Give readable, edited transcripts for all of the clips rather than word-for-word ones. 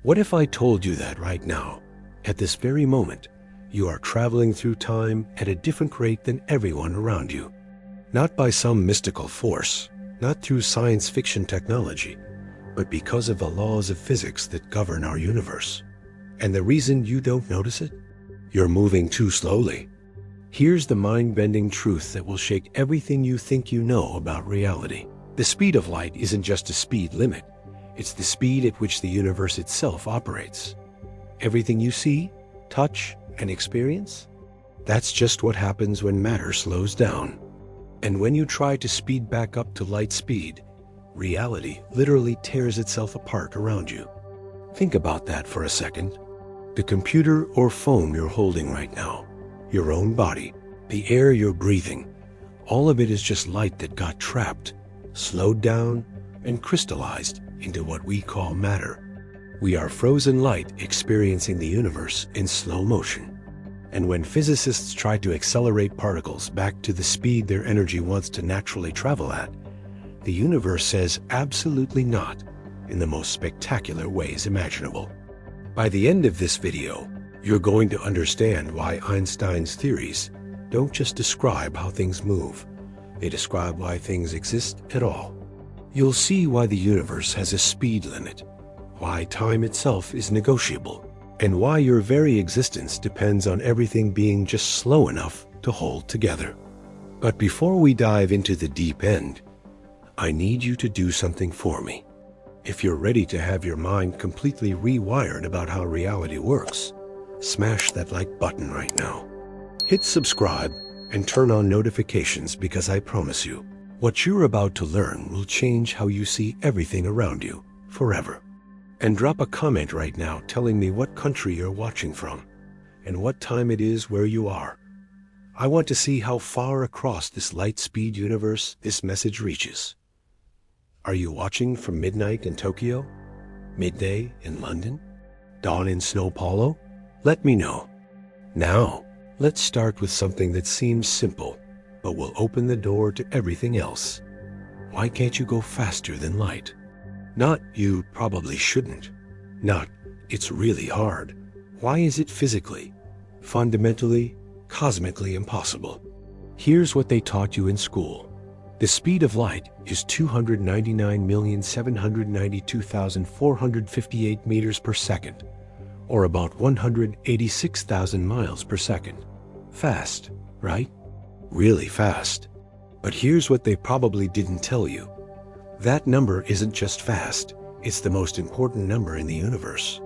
What if I told you that right now, at this very moment, you are traveling through time at a different rate than everyone around you? Not by some mystical force, not through science fiction technology, but because of the laws of physics that govern our universe. And the reason you don't notice it? You're moving too slowly. Here's the mind-bending truth that will shake everything you think you know about reality. The speed of light isn't just a speed limit. It's the speed at which the universe itself operates. Everything you see, touch, and experience? That's just what happens when matter slows down. And when you try to speed back up to light speed, reality literally tears itself apart around you. Think about that for a second. The computer or phone you're holding right now, your own body, the air you're breathing, all of it is just light that got trapped, slowed down, and crystallized into what we call matter. We are frozen light experiencing the universe in slow motion. And when physicists try to accelerate particles back to the speed their energy wants to naturally travel at, the universe says absolutely not in the most spectacular ways imaginable. By the end of this video, you're going to understand why Einstein's theories don't just describe how things move, they describe why things exist at all. You'll see why the universe has a speed limit, why time itself is negotiable, and why your very existence depends on everything being just slow enough to hold together. But before we dive into the deep end, I need you to do something for me. If you're ready to have your mind completely rewired about how reality works, smash that like button right now. Hit subscribe and turn on notifications because I promise you, what you're about to learn will change how you see everything around you forever. And drop a comment right now telling me what country you're watching from and what time it is where you are. I want to see how far across this light speed universe this message reaches. Are you watching from midnight in Tokyo? Midday in London? Dawn in Sao Paulo? Let me know. Now, let's start with something that seems simple, but will open the door to everything else. Why can't you go faster than light? Not you probably shouldn't. Not it's really hard. Why is it physically, fundamentally, cosmically impossible? Here's what they taught you in school. The speed of light is 299,792,458 meters per second, or about 186,000 miles per second. Fast, right? Really fast. But here's what they probably didn't tell you. That number isn't just fast, it's the most important number in the universe.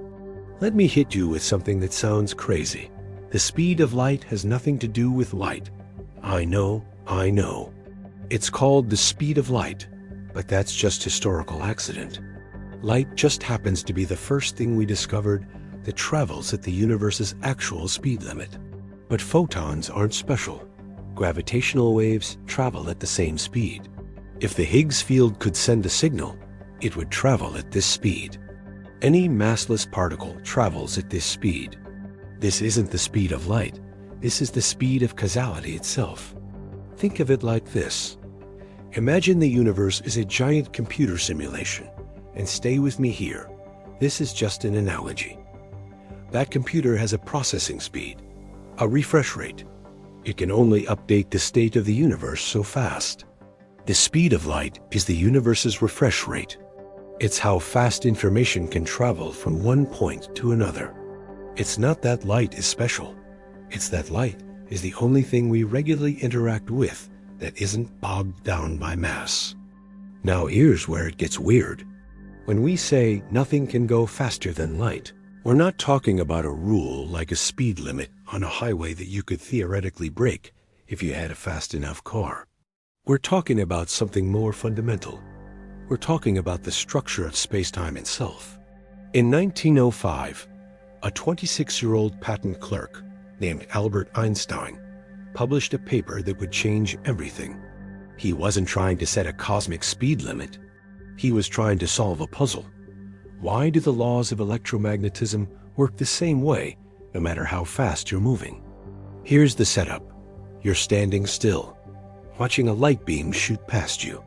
Let me hit you with something that sounds crazy. The speed of light has nothing to do with light. I know. It's called the speed of light, but that's just historical accident. Light just happens to be the first thing we discovered that travels at the universe's actual speed limit. But photons aren't special. Gravitational waves travel at the same speed. If the Higgs field could send a signal, it would travel at this speed. Any massless particle travels at this speed. This isn't the speed of light. This is the speed of causality itself. Think of it like this. Imagine the universe is a giant computer simulation, and stay with me here. This is just an analogy. That computer has a processing speed, a refresh rate. It can only update the state of the universe so fast. The speed of light is the universe's refresh rate. It's how fast information can travel from one point to another. It's not that light is special. It's that light is the only thing we regularly interact with that isn't bogged down by mass. Now here's where it gets weird. When we say nothing can go faster than light, we're not talking about a rule like a speed limit on a highway that you could theoretically break if you had a fast enough car. We're talking about something more fundamental. We're talking about the structure of space-time itself. In 1905, a 26-year-old patent clerk named Albert Einstein published a paper that would change everything. He wasn't trying to set a cosmic speed limit. He was trying to solve a puzzle. Why do the laws of electromagnetism work the same way, no matter how fast you're moving? Here's the setup. You're standing still, watching a light beam shoot past you.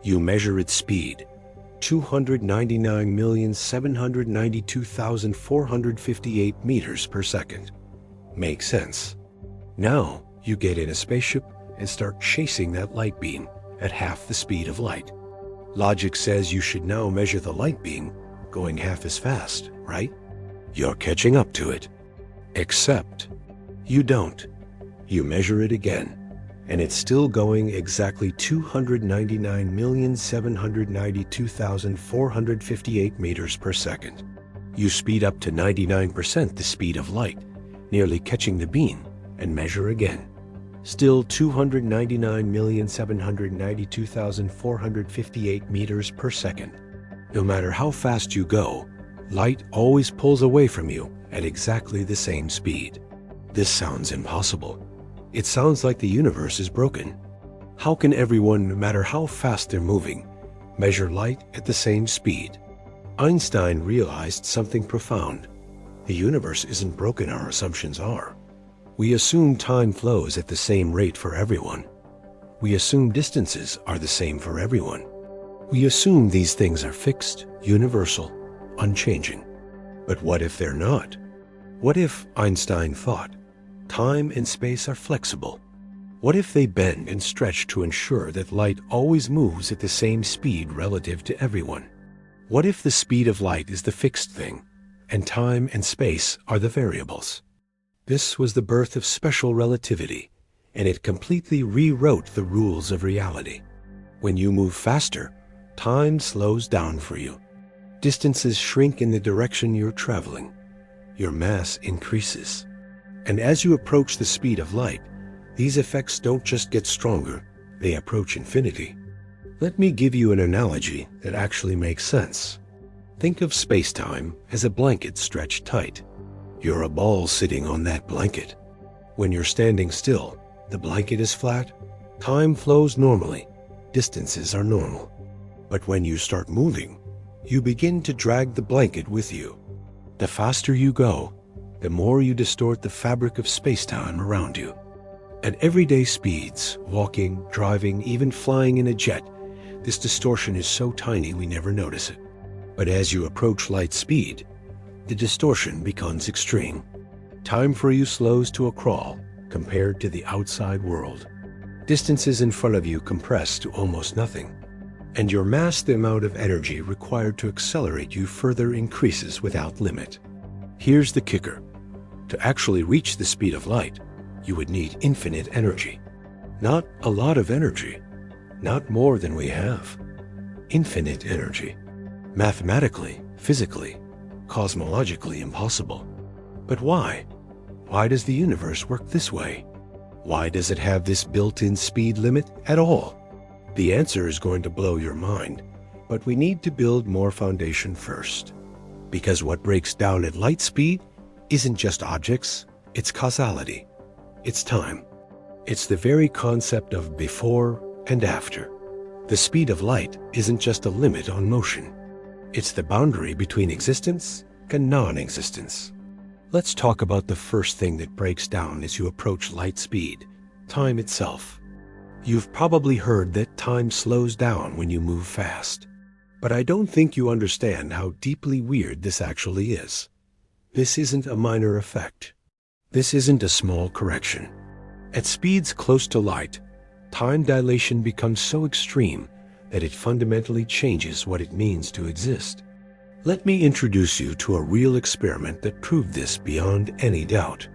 You measure its speed. 299,792,458 meters per second. Makes sense. Now you get in a spaceship and start chasing that light beam at half the speed of light. Logic says you should now measure the light beam going half as fast, right? You're catching up to it. Except you don't. You measure it again, and it's still going exactly 299,792,458 meters per second. You speed up to 99% the speed of light, nearly catching the beam, and measure again. Still 299,792,458 meters per second. No matter how fast you go, light always pulls away from you at exactly the same speed. This sounds impossible. It sounds like the universe is broken. How can everyone, no matter how fast they're moving, measure light at the same speed? Einstein realized something profound. The universe isn't broken, our assumptions are. We assume time flows at the same rate for everyone. We assume distances are the same for everyone. We assume these things are fixed, universal, unchanging. But what if they're not? What if, Einstein thought, time and space are flexible? What if they bend and stretch to ensure that light always moves at the same speed relative to everyone? What if the speed of light is the fixed thing, and time and space are the variables? This was the birth of special relativity, and it completely rewrote the rules of reality. When you move faster, time slows down for you. Distances shrink in the direction you're traveling. Your mass increases. And as you approach the speed of light, these effects don't just get stronger, they approach infinity. Let me give you an analogy that actually makes sense. Think of space-time as a blanket stretched tight. You're a ball sitting on that blanket. When you're standing still, the blanket is flat, time flows normally, distances are normal. But when you start moving, you begin to drag the blanket with you. The faster you go, the more you distort the fabric of space-time around you. At everyday speeds, walking, driving, even flying in a jet, this distortion is so tiny we never notice it. But as you approach light speed, the distortion becomes extreme. Time for you slows to a crawl compared to the outside world. Distances in front of you compress to almost nothing, and your mass, the amount of energy required to accelerate you, further increases without limit. Here's the kicker. To actually reach the speed of light, you would need infinite energy. Not a lot of energy, not more than we have. Infinite energy. Mathematically, physically, cosmologically impossible. But why? Why does the universe work this way? Why does it have this built-in speed limit at all? The answer is going to blow your mind, but we need to build more foundation first. Because what breaks down at light speed isn't just objects, it's causality. It's time. It's the very concept of before and after. The speed of light isn't just a limit on motion. It's the boundary between existence and non-existence. Let's talk about the first thing that breaks down as you approach light speed, time itself. You've probably heard that time slows down when you move fast. But I don't think you understand how deeply weird this actually is. This isn't a minor effect. This isn't a small correction. At speeds close to light, time dilation becomes so extreme that it fundamentally changes what it means to exist. Let me introduce you to a real experiment that proved this beyond any doubt.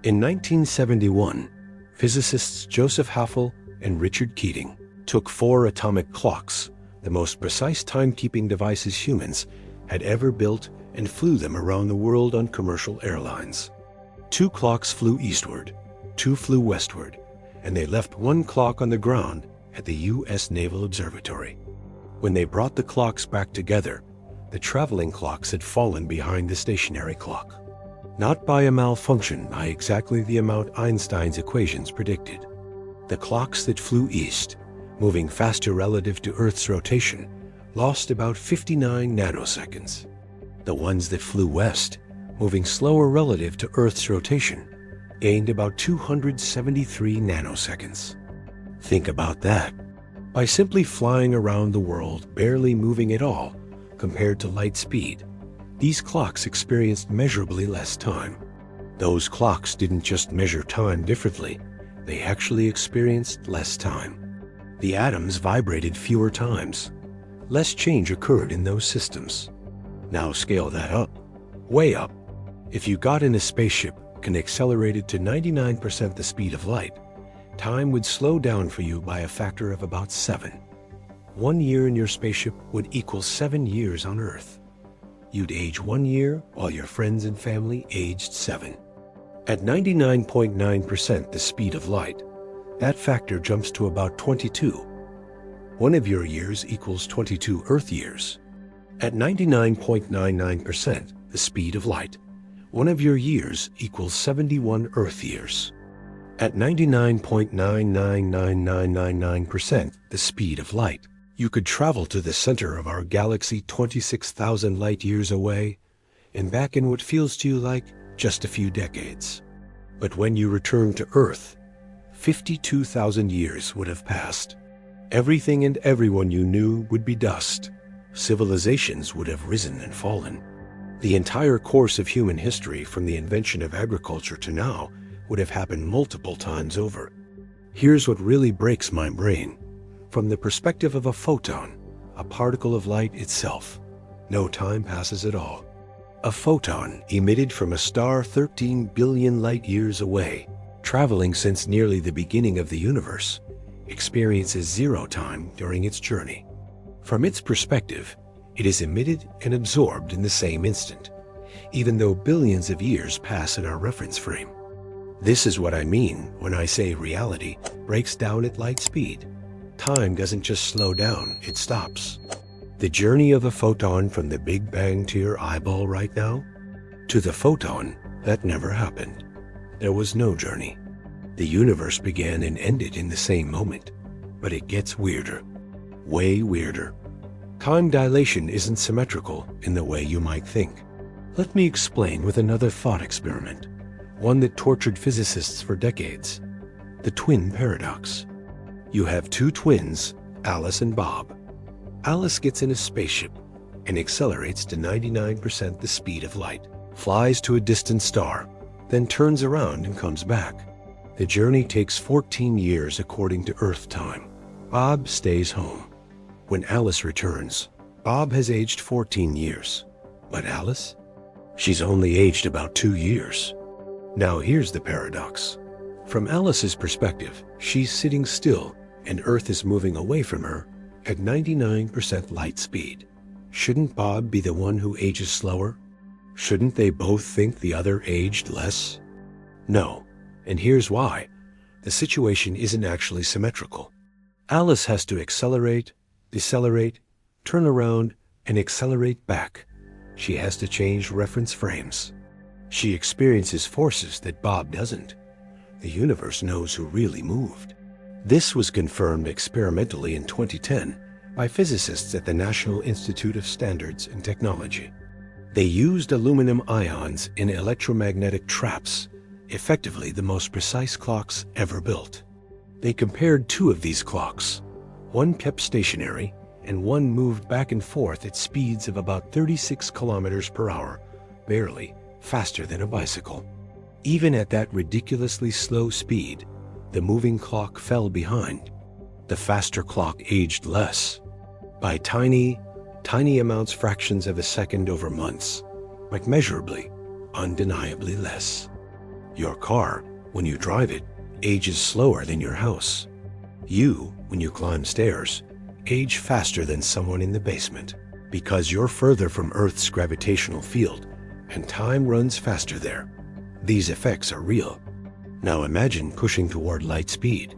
In 1971, physicists Joseph Haffel and Richard Keating took 4 atomic clocks, the most precise timekeeping devices humans had ever built, and flew them around the world on commercial airlines. 2 clocks flew eastward, 2 flew westward, and they left 1 clock on the ground at the U.S. Naval Observatory. When they brought the clocks back together, the traveling clocks had fallen behind the stationary clock. Not by a malfunction, by exactly the amount Einstein's equations predicted. The clocks that flew east, moving faster relative to Earth's rotation, lost about 59 nanoseconds. The ones that flew west, moving slower relative to Earth's rotation, gained about 273 nanoseconds. Think about that. By simply flying around the world, barely moving at all, compared to light speed, these clocks experienced measurably less time. Those clocks didn't just measure time differently, they actually experienced less time. The atoms vibrated fewer times. Less change occurred in those systems. Now scale that up, way up. If you got in a spaceship and accelerated to 99% the speed of light, time would slow down for you by a factor of about 7. 1 year in your spaceship would equal 7 years on Earth. You'd age 1 year while your friends and family aged 7. At 99.9% the speed of light, that factor jumps to about 22. One of your years equals 22 Earth years. At 99.99% the speed of light, one of your years equals 71 Earth years. At 99.999999% the speed of light, you could travel to the center of our galaxy 26,000 light years away and back in what feels to you like just a few decades. But when you return to Earth, 52,000 years would have passed. Everything and everyone you knew would be dust. Civilizations would have risen and fallen. The entire course of human history from the invention of agriculture to now would have happened multiple times over. Here's what really breaks my brain. From the perspective of a photon, a particle of light itself, no time passes at all. A photon emitted from a star 13 billion light years away, traveling since nearly the beginning of the universe, experiences zero time during its journey. From its perspective, it is emitted and absorbed in the same instant, even though billions of years pass in our reference frame. This is what I mean when I say reality breaks down at light speed. Time doesn't just slow down, it stops. The journey of a photon from the Big Bang to your eyeball right now, to the photon, that never happened. There was no journey. The universe began and ended in the same moment, but it gets weirder, way weirder. Time dilation isn't symmetrical in the way you might think. Let me explain with another thought experiment, one that tortured physicists for decades, the twin paradox. You have two twins, Alice and Bob. Alice gets in a spaceship and accelerates to 99% the speed of light, flies to a distant star, then turns around and comes back. The journey takes 14 years according to Earth time. Bob stays home. When Alice returns, Bob has aged 14 years. But Alice? She's only aged about 2 years. Now here's the paradox. From Alice's perspective, she's sitting still and Earth is moving away from her at 99% light speed. Shouldn't Bob be the one who ages slower? Shouldn't they both think the other aged less? No, and here's why. The situation isn't actually symmetrical. Alice has to accelerate, decelerate, turn around, and accelerate back. She has to change reference frames. She experiences forces that Bob doesn't. The universe knows who really moved. This was confirmed experimentally in 2010 by physicists at the National Institute of Standards and Technology. They used aluminum ions in electromagnetic traps, effectively the most precise clocks ever built. They compared two of these clocks. One kept stationary, and one moved back and forth at speeds of about 36 kilometers per hour, barely, faster than a bicycle. Even at that ridiculously slow speed, the moving clock fell behind. The faster clock aged less, by tiny amounts, fractions of a second over months, but measurably, undeniably less. Your car, when you drive it, ages slower than your house. You, when you climb stairs, age faster than someone in the basement, because you're further from Earth's gravitational field, and time runs faster there. These effects are real. Now imagine pushing toward light speed.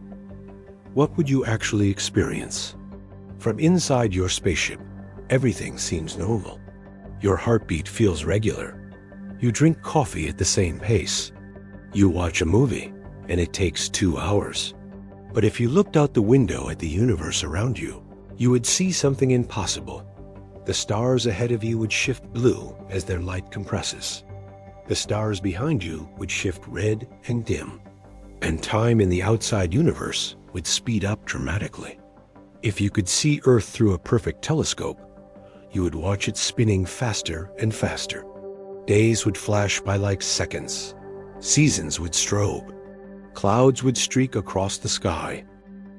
What would you actually experience? From inside your spaceship, everything seems normal. Your heartbeat feels regular. You drink coffee at the same pace. You watch a movie, and it takes 2 hours. But if you looked out the window at the universe around you, you would see something impossible. The stars ahead of you would shift blue as their light compresses. The stars behind you would shift red and dim, and time in the outside universe would speed up dramatically. If you could see Earth through a perfect telescope, you would watch it spinning faster and faster. Days would flash by like seconds. Seasons would strobe. Clouds would streak across the sky.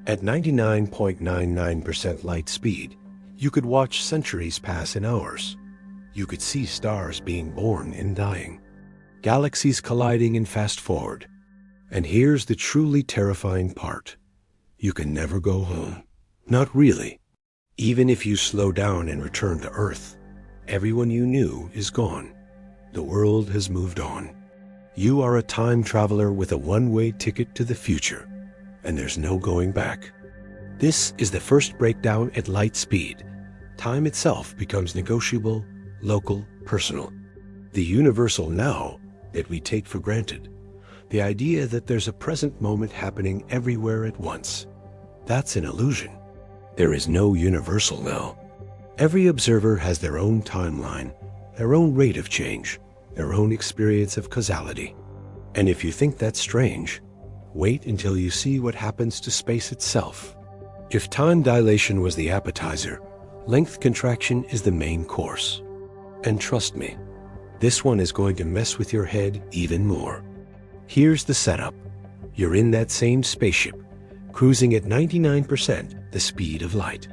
At 99.99% light speed, you could watch centuries pass in hours. You could see stars being born and dying, galaxies colliding and fast forward. And here's the truly terrifying part. You can never go home. Not really. Even if you slow down and return to Earth, everyone you knew is gone. The world has moved on. You are a time traveler with a one-way ticket to the future, and there's no going back. This is the first breakdown at light speed. Time itself becomes negotiable, local, personal. The universal now that we take for granted. The idea that there's a present moment happening everywhere at once. That's an illusion. There is no universal now. Every observer has their own timeline, their own rate of change, their own experience of causality. And if you think that's strange, wait until you see what happens to space itself. If time dilation was the appetizer, length contraction is the main course. And trust me, this one is going to mess with your head even more. Here's the setup. You're in that same spaceship, cruising at 99% the speed of light.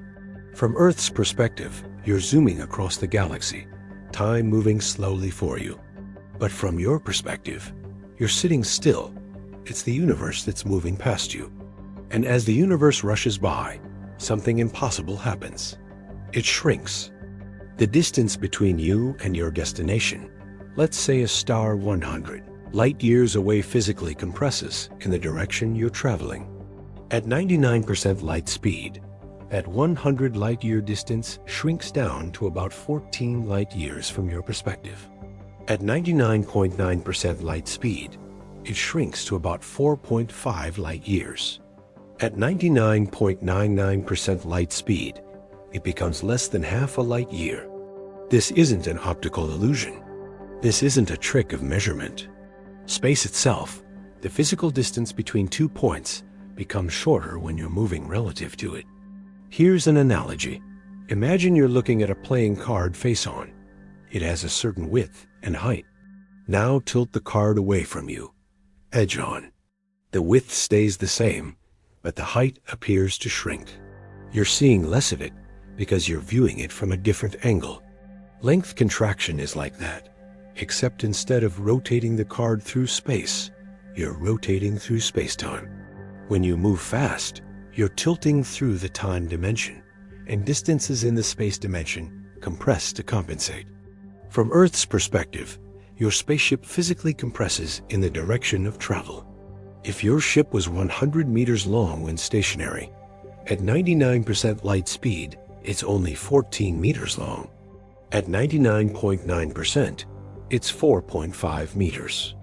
From Earth's perspective, you're zooming across the galaxy, time moving slowly for you. But from your perspective, you're sitting still. It's the universe that's moving past you. And as the universe rushes by, something impossible happens. It shrinks. The distance between you and your destination, let's say a star 100 light years away, physically compresses in the direction you're traveling. At 99% light speed, that 100 light-year distance shrinks down to about 14 light years from your perspective. At 99.9% light speed, it shrinks to about 4.5 light years. At 99.99% light speed, it becomes less than half a light year. This isn't an optical illusion. This isn't a trick of measurement. Space itself, the physical distance between 2 points, becomes shorter when you're moving relative to it. Here's an analogy. Imagine you're looking at a playing card face on. It has a certain width and height. Now tilt the card away from you, edge on. The width stays the same, but the height appears to shrink. You're seeing less of it because you're viewing it from a different angle. Length contraction is like that, except instead of rotating the card through space, you're rotating through space-time. When you move fast, you're tilting through the time dimension, and distances in the space dimension compress to compensate. From Earth's perspective, your spaceship physically compresses in the direction of travel. If your ship was 100 meters long when stationary, at 99% light speed, it's only 14 meters long. At 99.9%, it's 4.5 meters.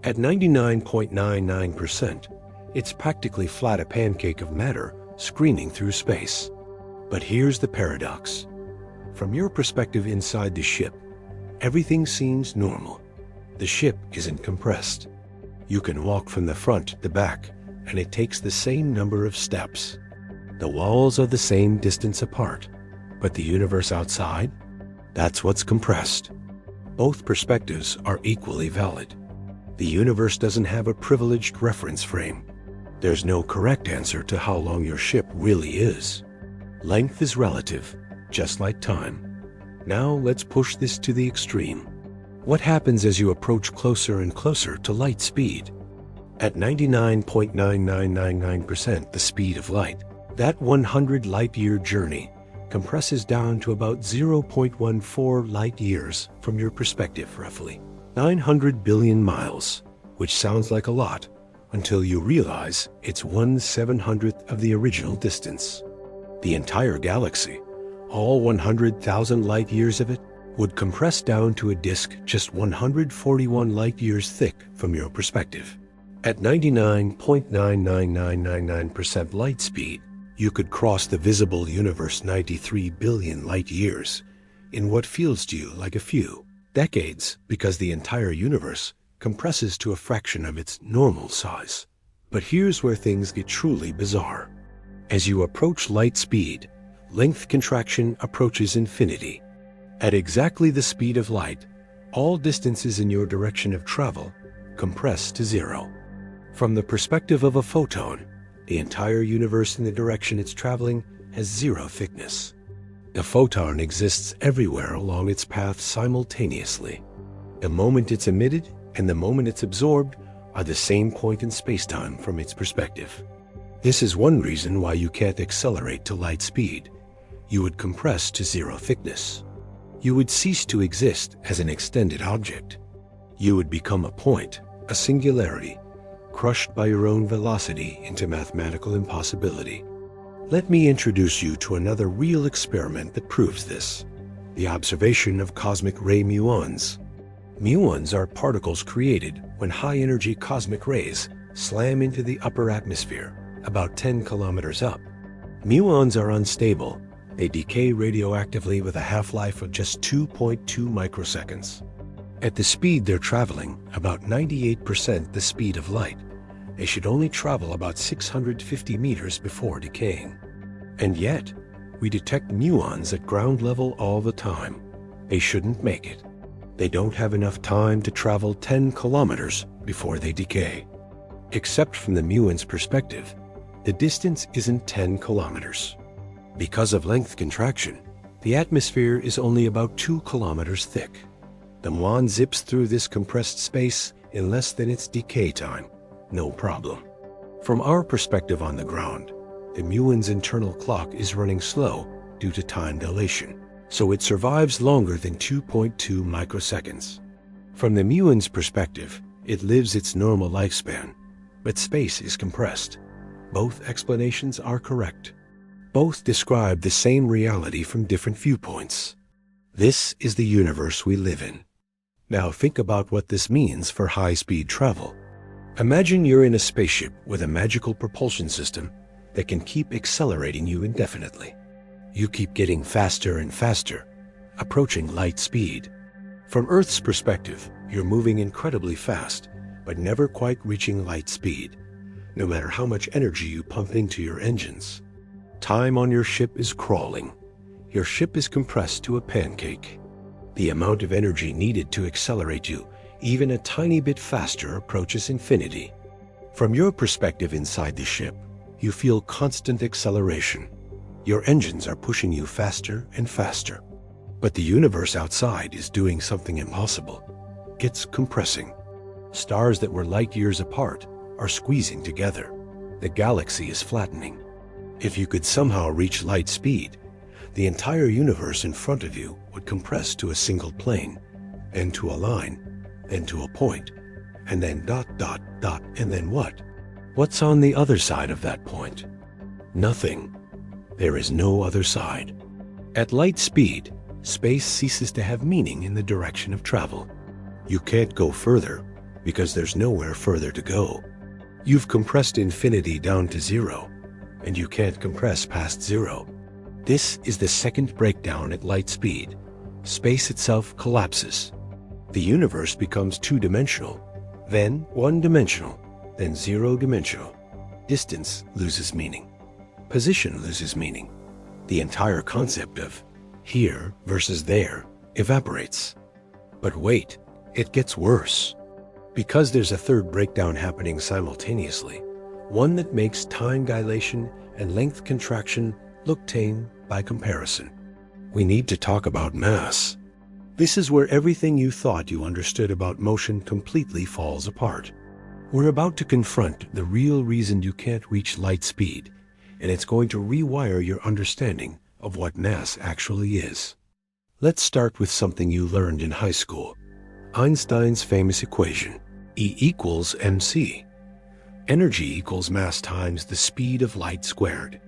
At 99.99%, it's practically flat, a pancake of matter screening through space. But here's the paradox. From your perspective inside the ship, everything seems normal. The ship isn't compressed. You can walk from the front to the back, and it takes the same number of steps. The walls are the same distance apart, but the universe outside, that's what's compressed. Both perspectives are equally valid. The universe doesn't have a privileged reference frame. There's no correct answer to how long your ship really is. Length is relative, just like time. Now let's push this to the extreme. What happens as you approach closer and closer to light speed? At 99.9999% the speed of light, that 100 light-year journey compresses down to about 0.14 light years from your perspective, roughly 900 billion miles, which sounds like a lot until you realize it's 1/700th of the original distance. The entire galaxy, all 100,000 light years of it, would compress down to a disk just 141 light years thick from your perspective. At 99.99999% light speed, you could cross the visible universe 93 billion light years in what feels to you like a few decades, because the entire universe compresses to a fraction of its normal size. But here's where things get truly bizarre. As you approach light speed, length contraction approaches infinity. At exactly the speed of light, all distances in your direction of travel compress to zero. From the perspective of a photon, the entire universe in the direction it's traveling has zero thickness. A photon exists everywhere along its path simultaneously. The moment it's emitted and the moment it's absorbed are the same point in spacetime from its perspective. This is one reason why you can't accelerate to light speed. You would compress to zero thickness. You would cease to exist as an extended object. You would become a point, a singularity, crushed by your own velocity into mathematical impossibility. Let me introduce you to another real experiment that proves this: the observation of cosmic ray muons. Muons are particles created when high-energy cosmic rays slam into the upper atmosphere, about 10 kilometers up. Muons are unstable. They decay radioactively with a half-life of just 2.2 microseconds. At the speed they're traveling, about 98% the speed of light, they should only travel about 650 meters before decaying. And yet, we detect muons at ground level all the time. They shouldn't make it. They don't have enough time to travel 10 kilometers before they decay. Except from the muon's perspective, the distance isn't 10 kilometers. Because of length contraction, the atmosphere is only about 2 kilometers thick. The muon zips through this compressed space in less than its decay time. No problem. From our perspective on the ground, the muon's internal clock is running slow due to time dilation, so it survives longer than 2.2 microseconds. From the muon's perspective, it lives its normal lifespan, but space is compressed. Both explanations are correct. Both describe the same reality from different viewpoints. This is the universe we live in. Now think about what this means for high-speed travel. Imagine you're in a spaceship with a magical propulsion system that can keep accelerating you indefinitely. You keep getting faster and faster, approaching light speed. From Earth's perspective, you're moving incredibly fast, but never quite reaching light speed, no matter how much energy you pump into your engines. Time on your ship is crawling. Your ship is compressed to a pancake. The amount of energy needed to accelerate you even a tiny bit faster approaches infinity. From your perspective inside the ship, you feel constant acceleration. Your engines are pushing you faster and faster. But the universe outside is doing something impossible. It's compressing. Stars that were light years apart are squeezing together. The galaxy is flattening. If you could somehow reach light speed, the entire universe in front of you would compress to a single plane, and to a line, then to a point, and then dot, dot, dot, and then what? What's on the other side of that point? Nothing. There is no other side. At light speed, space ceases to have meaning in the direction of travel. You can't go further because there's nowhere further to go. You've compressed infinity down to zero, and you can't compress past zero. This is the second breakdown at light speed. Space itself collapses. The universe becomes two-dimensional, then one-dimensional, then zero-dimensional. Distance loses meaning. Position loses meaning. The entire concept of here versus there evaporates. But wait, it gets worse. Because there's a third breakdown happening simultaneously, one that makes time dilation and length contraction look tame by comparison. We need to talk about mass. This is where everything you thought you understood about motion completely falls apart. We're about to confront the real reason you can't reach light speed, and it's going to rewire your understanding of what mass actually is. Let's start with something you learned in high school. Einstein's famous equation, E equals mc. Energy equals mass times the speed of light squared.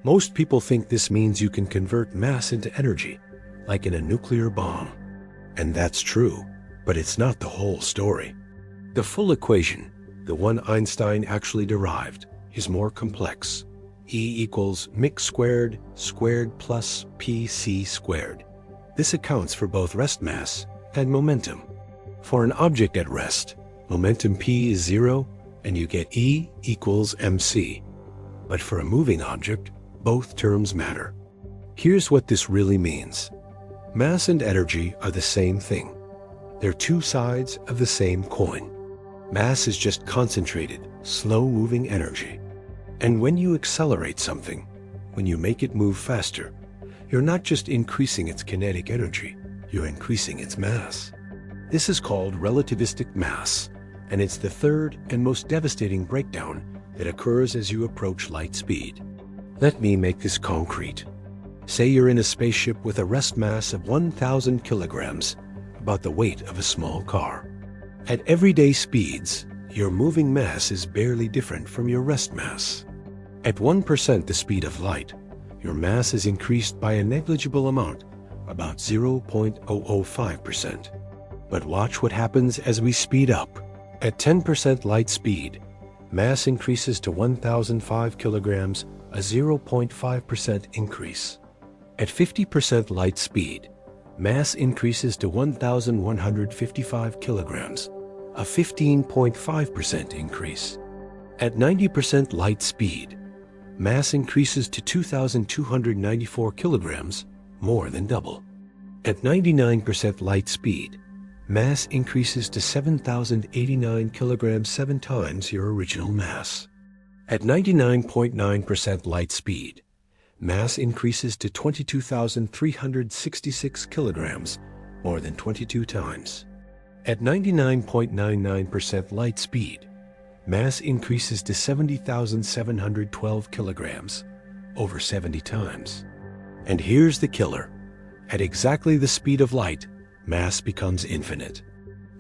Most people think this means you can convert mass into energy, like in a nuclear bomb. And that's true, but it's not the whole story. The full equation, the one Einstein actually derived, is more complex. E equals mc squared plus pc squared. This accounts for both rest mass and momentum. For an object at rest, momentum p is 0, and you get E equals mc. But for a moving object, both terms matter. Here's what this really means. Mass and energy are the same thing. They're two sides of the same coin. Mass is just concentrated, slow-moving energy. And when you accelerate something, when you make it move faster, you're not just increasing its kinetic energy, you're increasing its mass. This is called relativistic mass, and it's the third and most devastating breakdown that occurs as you approach light speed. Let me make this concrete. Say you're in a spaceship with a rest mass of 1,000 kilograms, about the weight of a small car. At everyday speeds, your moving mass is barely different from your rest mass. At 1% the speed of light, your mass is increased by a negligible amount, about 0.005%. But watch what happens as we speed up. At 10% light speed, mass increases to 1,005 kilograms, a 0.5% increase. At 50% light speed, mass increases to 1,155 kilograms, a 15.5% increase. At 90% light speed, mass increases to 2,294 kilograms, more than double. At 99% light speed, mass increases to 7,089 kilograms, 7 times your original mass. At 99.9% light speed, mass increases to 22,366 kilograms, more than 22 times. At 99.99% light speed, mass increases to 70,712 kilograms, over 70 times. And here's the killer. At exactly the speed of light, mass becomes infinite.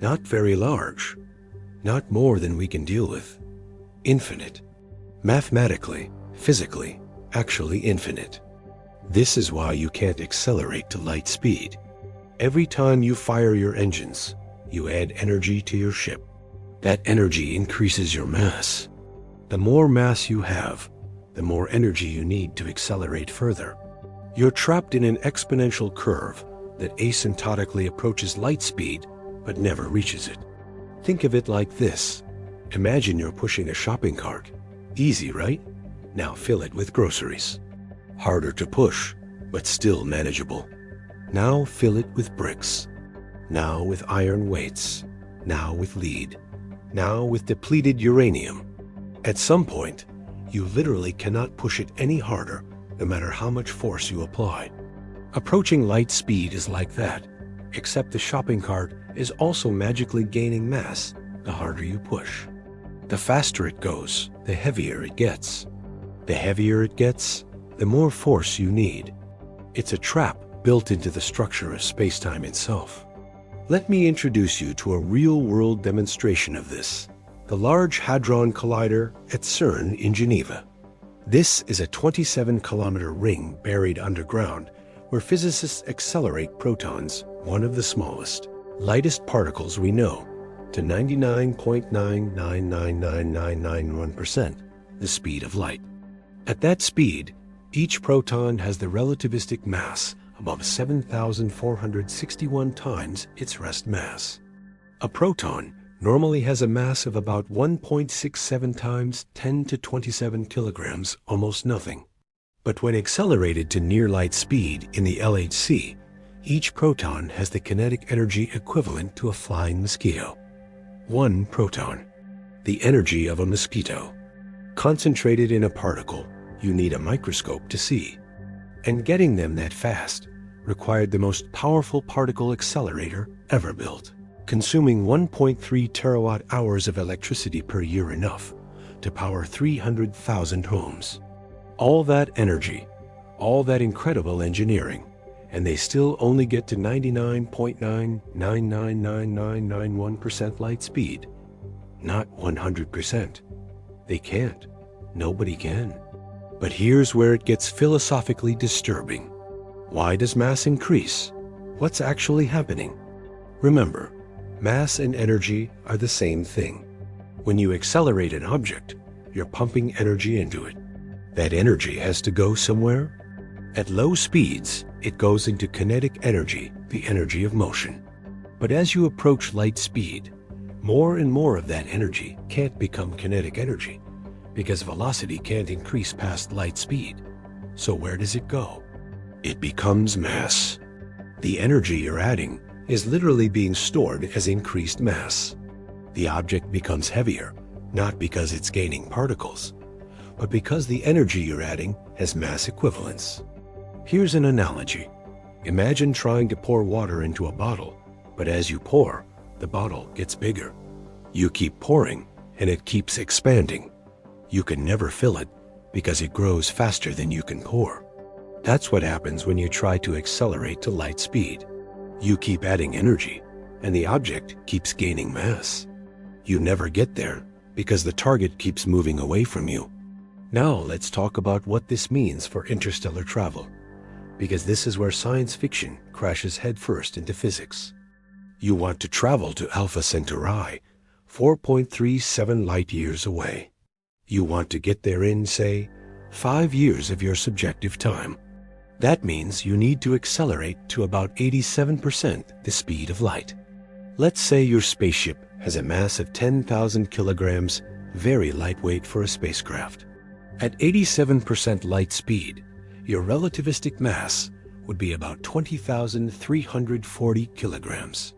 Not very large, not more than we can deal with. Infinite. Mathematically, physically, actually infinite. This is why you can't accelerate to light speed. Every time you fire your engines, you add energy to your ship. That energy increases your mass. The more mass you have, the more energy you need to accelerate further. You're trapped in an exponential curve that asymptotically approaches light speed but never reaches it. Think of it like this. Imagine you're pushing a shopping cart. Easy, right? Now fill it with groceries. Harder to push, but still manageable. Now fill it with bricks. Now with iron weights. Now with lead. Now with depleted uranium. At some point, you literally cannot push it any harder, no matter how much force you apply. Approaching light speed is like that, except the shopping cart is also magically gaining mass the harder you push. The faster it goes, the heavier it gets. The heavier it gets, the more force you need. It's a trap built into the structure of space-time itself. Let me introduce you to a real-world demonstration of this. The Large Hadron Collider at CERN in Geneva. This is a 27-kilometer ring buried underground where physicists accelerate protons, one of the smallest, lightest particles we know, to 99.9999991%, the speed of light. At that speed, each proton has the relativistic mass above 7,461 times its rest mass. A proton normally has a mass of about 1.67 times 10 to 27 kilograms, almost nothing. But when accelerated to near light speed in the LHC, each proton has the kinetic energy equivalent to a flying mosquito. One proton, the energy of a mosquito. Concentrated in a particle, you need a microscope to see. And getting them that fast required the most powerful particle accelerator ever built, consuming 1.3 terawatt-hours of electricity per year, enough to power 300,000 homes. All that energy, all that incredible engineering, and they still only get to 99.9999991% light speed. Not 100%. They can't. Nobody can. But here's where it gets philosophically disturbing. Why does mass increase? What's actually happening? Remember, mass and energy are the same thing. When you accelerate an object, you're pumping energy into it. That energy has to go somewhere. At low speeds, it goes into kinetic energy, the energy of motion. But as you approach light speed, more and more of that energy can't become kinetic energy because velocity can't increase past light speed. So where does it go? It becomes mass. The energy you're adding is literally being stored as increased mass. The object becomes heavier, not because it's gaining particles, but because the energy you're adding has mass equivalence. Here's an analogy. Imagine trying to pour water into a bottle, but as you pour, the bottle gets bigger. You keep pouring, and it keeps expanding. You can never fill it because it grows faster than you can pour. That's what happens when you try to accelerate to light speed. You keep adding energy, and the object keeps gaining mass. You never get there because the target keeps moving away from you. Now let's talk about what this means for interstellar travel, because this is where science fiction crashes headfirst into physics. You want to travel to Alpha Centauri, 4.37 light-years away. You want to get there in, say, 5 years of your subjective time. That means you need to accelerate to about 87% the speed of light. Let's say your spaceship has a mass of 10,000 kilograms, very lightweight for a spacecraft. At 87% light speed, your relativistic mass would be about 20,340 kilograms.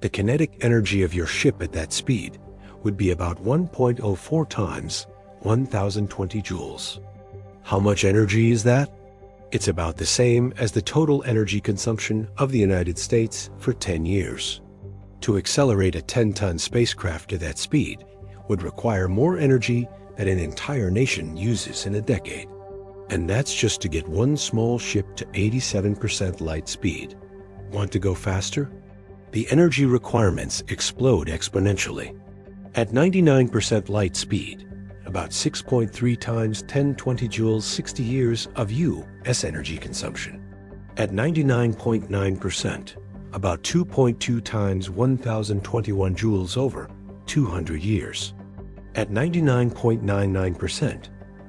The kinetic energy of your ship at that speed would be about 1.04 times 1,020 joules. How much energy is that? It's about the same as the total energy consumption of the United States for 10 years. To accelerate a 10-ton spacecraft to that speed would require more energy than an entire nation uses in a decade. And that's just to get one small ship to 87% light speed. Want to go faster? The energy requirements explode exponentially. At 99% light speed, about 6.3 times 1020 joules, 60 years of U.S. energy consumption. At 99.9%, about 2.2 times 1021 joules over 200 years. At 99.99%,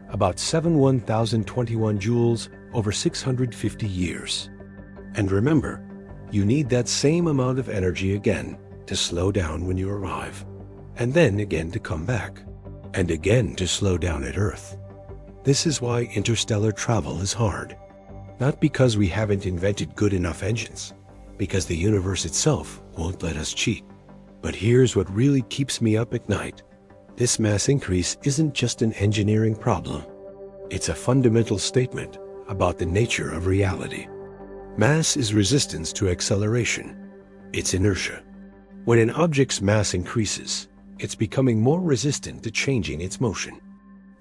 about 1021 joules over 650 years. And remember, you need that same amount of energy again to slow down when you arrive, and then again to come back, and again to slow down at Earth. This is why interstellar travel is hard. Not because we haven't invented good enough engines, because the universe itself won't let us cheat. But here's what really keeps me up at night. This mass increase isn't just an engineering problem. It's a fundamental statement about the nature of reality. Mass is resistance to acceleration. It's inertia. When an object's mass increases, it's becoming more resistant to changing its motion.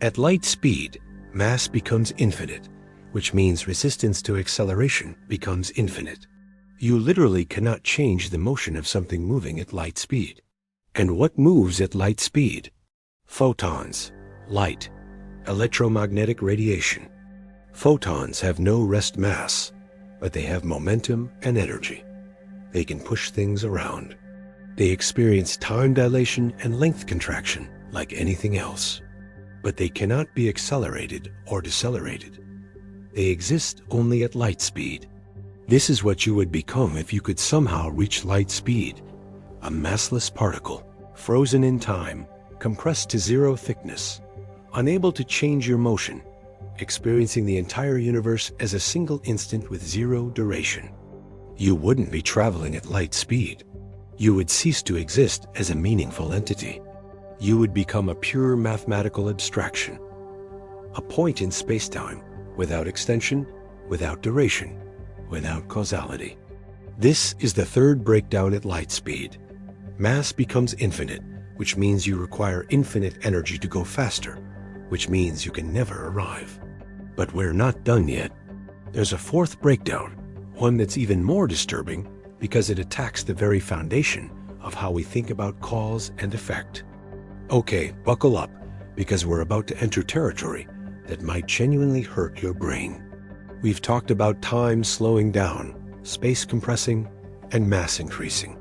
At light speed, mass becomes infinite, which means resistance to acceleration becomes infinite. You literally cannot change the motion of something moving at light speed. And what moves at light speed? Photons, light, electromagnetic radiation. Photons have no rest mass, but they have momentum and energy. They can push things around. They experience time dilation and length contraction like anything else. But they cannot be accelerated or decelerated. They exist only at light speed. This is what you would become if you could somehow reach light speed. A massless particle, frozen in time, compressed to zero thickness, unable to change your motion, experiencing the entire universe as a single instant with zero duration. You wouldn't be traveling at light speed. You would cease to exist as a meaningful entity. You would become a pure mathematical abstraction, a point in space-time without extension, without duration, without causality. This is the third breakdown at light speed. Mass becomes infinite, which means you require infinite energy to go faster, which means you can never arrive. But we're not done yet. There's a fourth breakdown, one that's even more disturbing because it attacks the very foundation of how we think about cause and effect. Okay, buckle up, because we're about to enter territory that might genuinely hurt your brain. We've talked about time slowing down, space compressing, and mass increasing.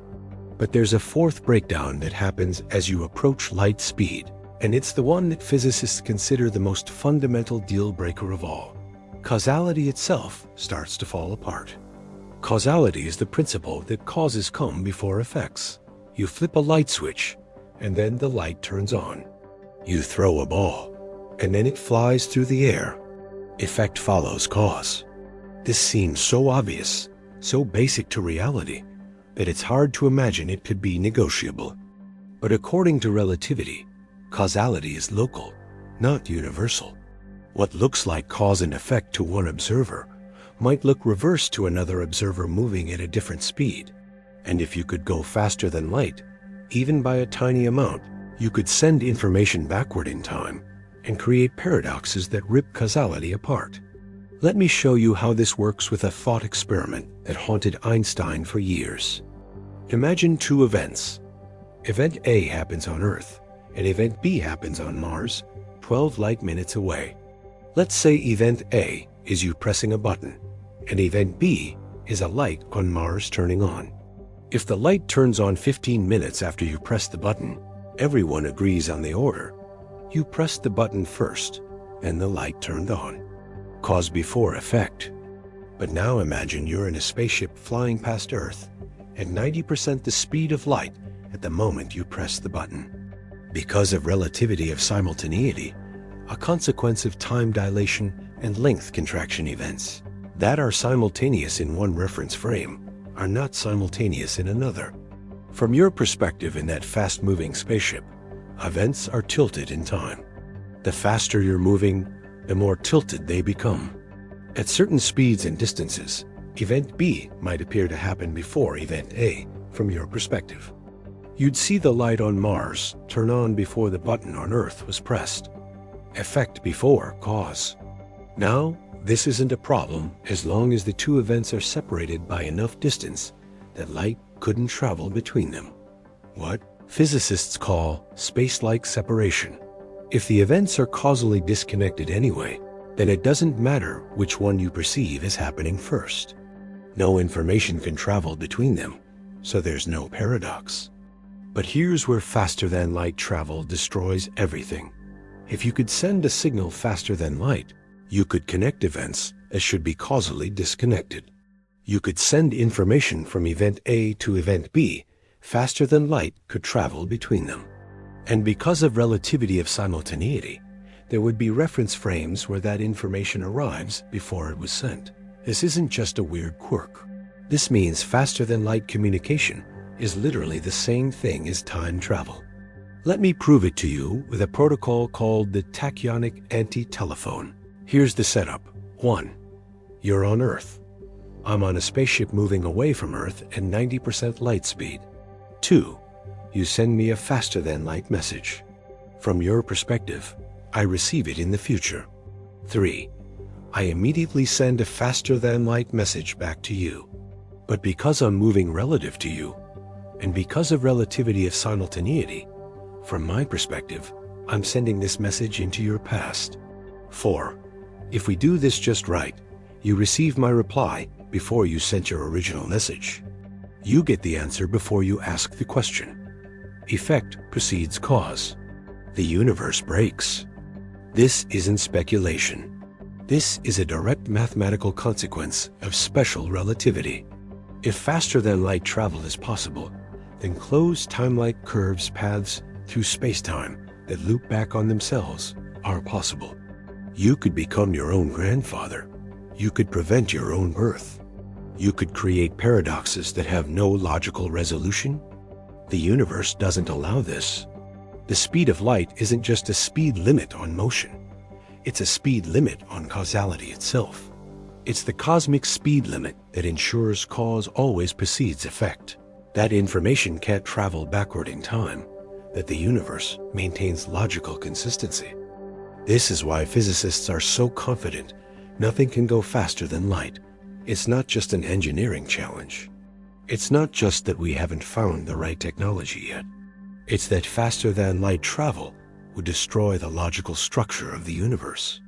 But there's a fourth breakdown that happens as you approach light speed, and it's the one that physicists consider the most fundamental deal breaker of all. Causality itself starts to fall apart. Causality is the principle that causes come before effects. You flip a light switch, and then the light turns on. You throw a ball, and then it flies through the air. Effect follows cause. This seems so obvious, so basic to reality, that it's hard to imagine it could be negotiable. But according to relativity, causality is local, not universal. What looks like cause and effect to one observer might look reversed to another observer moving at a different speed. And if you could go faster than light, even by a tiny amount, you could send information backward in time and create paradoxes that rip causality apart. Let me show you how this works with a thought experiment that haunted Einstein for years. Imagine two events. Event A happens on Earth, and Event B happens on Mars, 12 light minutes away. Let's say Event A is you pressing a button, and Event B is a light on Mars turning on. If the light turns on 15 minutes after you press the button, everyone agrees on the order. You pressed the button first, and the light turned on. Cause before effect. But now imagine you're in a spaceship flying past Earth at 90% the speed of light at the moment you press the button. Because of relativity of simultaneity, a consequence of time dilation and length contraction events that are simultaneous in one reference frame are not simultaneous in another. From your perspective in that fast-moving spaceship, events are tilted in time. The faster you're moving, the more tilted they become. At certain speeds and distances, Event B might appear to happen before Event A from your perspective. You'd see the light on Mars turn on before the button on Earth was pressed. Effect before cause. Now, this isn't a problem as long as the two events are separated by enough distance that light couldn't travel between them. What physicists call space-like separation. If the events are causally disconnected anyway, then it doesn't matter which one you perceive as happening first. No information can travel between them, so there's no paradox. But here's where faster-than-light travel destroys everything. If you could send a signal faster than light, you could connect events as should be causally disconnected. You could send information from Event A to Event B faster than light could travel between them. And because of relativity of simultaneity, there would be reference frames where that information arrives before it was sent. This isn't just a weird quirk. This means faster-than-light communication is literally the same thing as time travel. Let me prove it to you with a protocol called the tachyonic anti-telephone. Here's the setup. 1. You're on Earth. I'm on a spaceship moving away from Earth at 90% light speed. 2. You send me a faster-than-light message. From your perspective, I receive it in the future. 3. I immediately send a faster-than-light message back to you. But because I'm moving relative to you, and because of relativity of simultaneity, from my perspective, I'm sending this message into your past. 4. If we do this just right, you receive my reply before you sent your original message. You get the answer before you ask the question. Effect precedes cause. The universe breaks. This isn't speculation. This is a direct mathematical consequence of special relativity. If faster-than-light travel is possible, then closed time-like curves paths through space-time that loop back on themselves are possible. You could become your own grandfather. You could prevent your own birth. You could create paradoxes that have no logical resolution. The universe doesn't allow this. The speed of light isn't just a speed limit on motion. It's a speed limit on causality itself. It's the cosmic speed limit that ensures cause always precedes effect. That information can't travel backward in time, that the universe maintains logical consistency. This is why physicists are so confident nothing can go faster than light. It's not just an engineering challenge. It's not just that we haven't found the right technology yet. It's that faster-than-light travel would destroy the logical structure of the universe.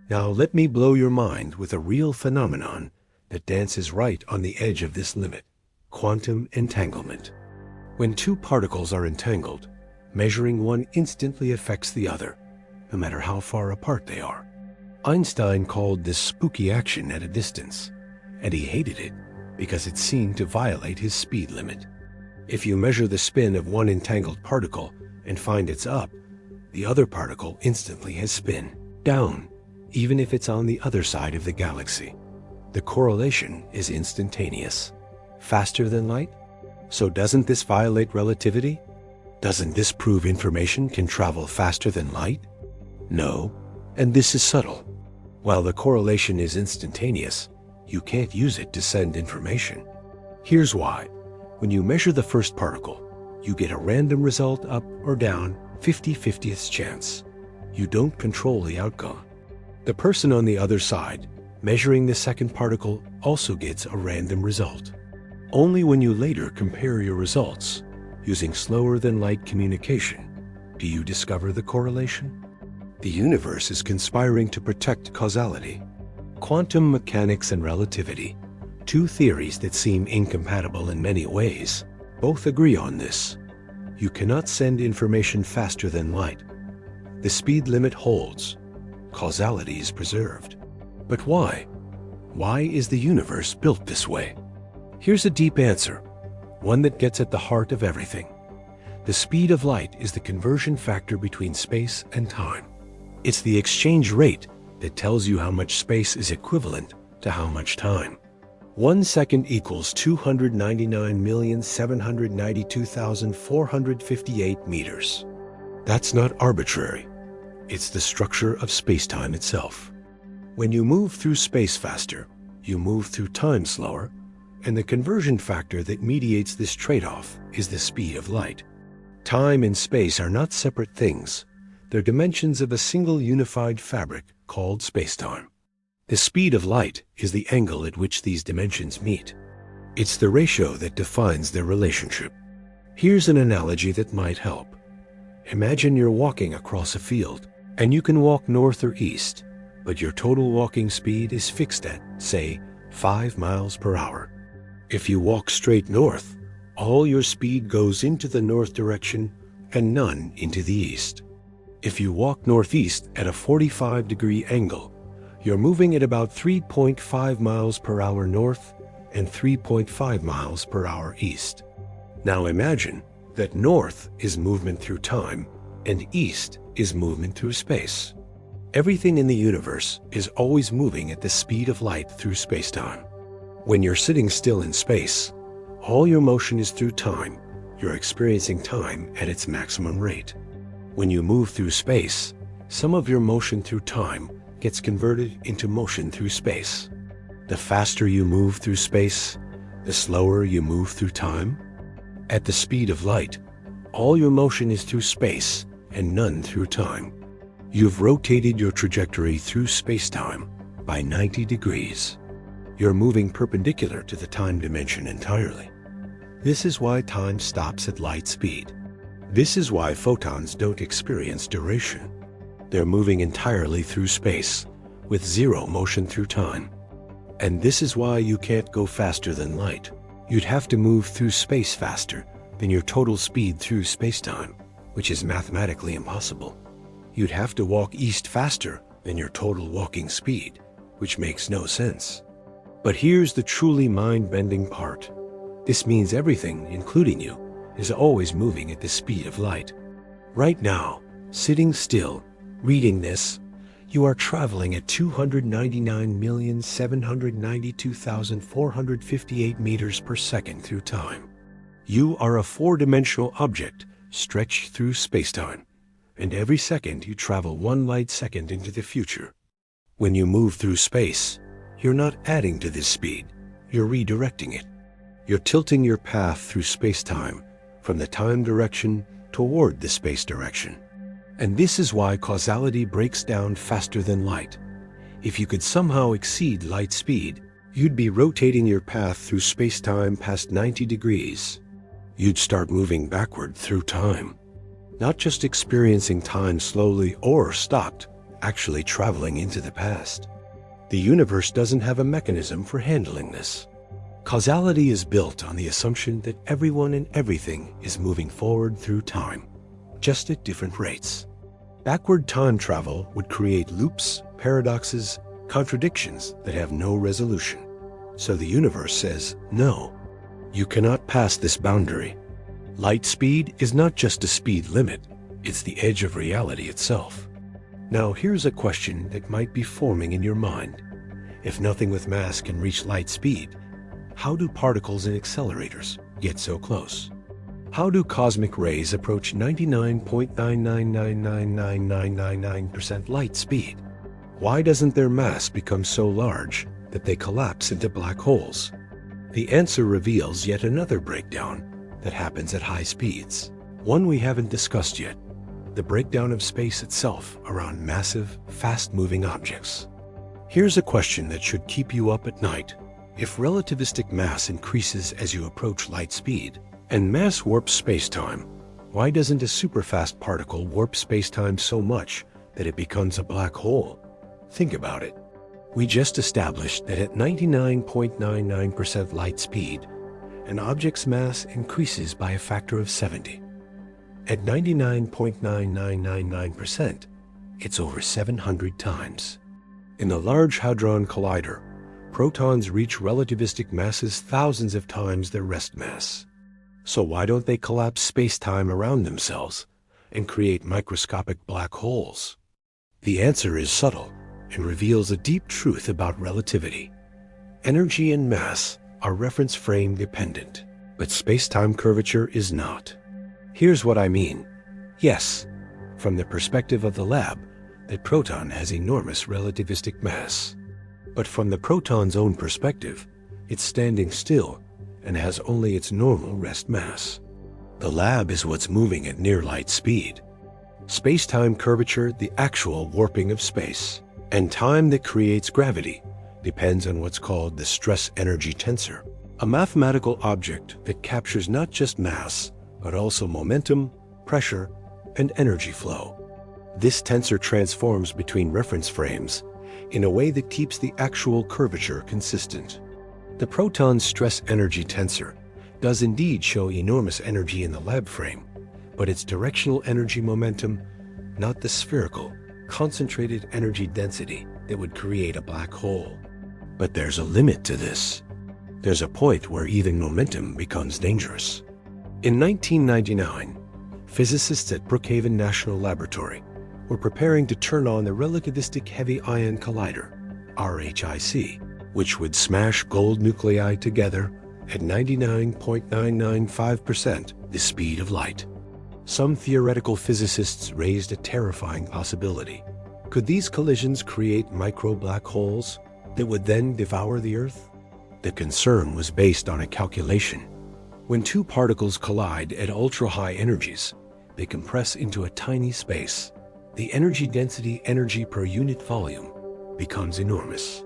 Now let me blow your mind with a real phenomenon that dances right on the edge of this limit: quantum entanglement. When two particles are entangled, measuring one instantly affects the other, no matter how far apart they are. Einstein called this spooky action at a distance, and he hated it because it seemed to violate his speed limit. If you measure the spin of one entangled particle and find it's up, the other particle instantly has spin down, even if it's on the other side of the galaxy. The correlation is instantaneous. Faster than light? So doesn't this violate relativity? Doesn't this prove information can travel faster than light? No, and this is subtle. While the correlation is instantaneous, you can't use it to send information. Here's why. When you measure the first particle, you get a random result up or down, 50/50th chance. You don't control the outcome. The person on the other side, measuring the second particle, also gets a random result. Only when you later compare your results, using slower than light communication, do you discover the correlation. The universe is conspiring to protect causality. Quantum mechanics and relativity, two theories that seem incompatible in many ways, both agree on this. You cannot send information faster than light. The speed limit holds. Causality is preserved. But why? Why is the universe built this way? Here's a deep answer, one that gets at the heart of everything. The speed of light is the conversion factor between space and time. It's the exchange rate that tells you how much space is equivalent to how much time. 1 second equals 299,792,458 meters. That's not arbitrary. It's the structure of space-time itself. When you move through space faster, you move through time slower, and the conversion factor that mediates this trade-off is the speed of light. Time and space are not separate things. They're dimensions of a single unified fabric called space-time. The speed of light is the angle at which these dimensions meet. It's the ratio that defines their relationship. Here's an analogy that might help. Imagine you're walking across a field, and you can walk north or east, but your total walking speed is fixed at, say, 5 miles per hour. If you walk straight north, all your speed goes into the north direction and none into the east. If you walk northeast at a 45-degree angle, you're moving at about 3.5 miles per hour north and 3.5 miles per hour east. Now imagine that north is movement through time and east is movement through space. Everything in the universe is always moving at the speed of light through space-time. When you're sitting still in space, all your motion is through time. You're experiencing time at its maximum rate. When you move through space, some of your motion through time gets converted into motion through space. The faster you move through space, the slower you move through time. At the speed of light, all your motion is through space and none through time. You've rotated your trajectory through space-time by 90 degrees. You're moving perpendicular to the time dimension entirely. This is why time stops at light speed. This is why photons don't experience duration. They're moving entirely through space, with zero motion through time. And this is why you can't go faster than light. You'd have to move through space faster than your total speed through space-time, which is mathematically impossible. You'd have to walk east faster than your total walking speed, which makes no sense. But here's the truly mind-bending part. This means everything, including you, is always moving at the speed of light. Right now, sitting still, reading this, you are traveling at 299,792,458 meters per second through time. You are a four-dimensional object stretched through space-time, and every second you travel 1 light second into the future. When you move through space, you're not adding to this speed, you're redirecting it. You're tilting your path through space-time from the time direction toward the space direction. And this is why causality breaks down faster than light. If you could somehow exceed light speed, you'd be rotating your path through space-time past 90 degrees. You'd start moving backward through time. Not just experiencing time slowly or stopped, actually traveling into the past. The universe doesn't have a mechanism for handling this. Causality is built on the assumption that everyone and everything is moving forward through time, just at different rates. Backward time travel would create loops, paradoxes, contradictions that have no resolution. So the universe says, no, you cannot pass this boundary. Light speed is not just a speed limit, It's the edge of reality itself. Now here's a question that might be forming in your mind. If nothing with mass can reach light speed, how do particles and accelerators get so close? How do cosmic rays approach 99.9999999% light speed? Why doesn't their mass become so large that they collapse into black holes? The answer reveals yet another breakdown that happens at high speeds, one we haven't discussed yet: the breakdown of space itself around massive, fast-moving objects. Here's a question that should keep you up at night. If relativistic mass increases as you approach light speed, and mass warps spacetime, why doesn't a superfast particle warp spacetime so much that it becomes a black hole? Think about it. We just established that at 99.99% light speed, an object's mass increases by a factor of 70. At 99.9999%, it's over 700 times. In the Large Hadron Collider, protons reach relativistic masses thousands of times their rest mass. So why don't they collapse space-time around themselves and create microscopic black holes? The answer is subtle and reveals a deep truth about relativity. Energy and mass are reference frame dependent, but space-time curvature is not. Here's what I mean. Yes, from the perspective of the lab, the proton has enormous relativistic mass. But from the proton's own perspective, it's standing still and has only its normal rest mass. The lab is what's moving at near light speed. Space-time curvature, the actual warping of space, and time that creates gravity, depends on what's called the stress-energy tensor, a mathematical object that captures not just mass, but also momentum, pressure, and energy flow. This tensor transforms between reference frames in a way that keeps the actual curvature consistent. The proton's stress-energy tensor does indeed show enormous energy in the lab frame, but it's directional energy momentum, not the spherical, concentrated energy density that would create a black hole. But there's a limit to this. There's a point where even momentum becomes dangerous. In 1999, physicists at Brookhaven National Laboratory were preparing to turn on the Relativistic Heavy Ion Collider, RHIC, which would smash gold nuclei together at 99.995% the speed of light. Some theoretical physicists raised a terrifying possibility. Could these collisions create micro-black holes that would then devour the Earth? The concern was based on a calculation. When two particles collide at ultra-high energies, they compress into a tiny space. The energy density, energy per unit volume, becomes enormous.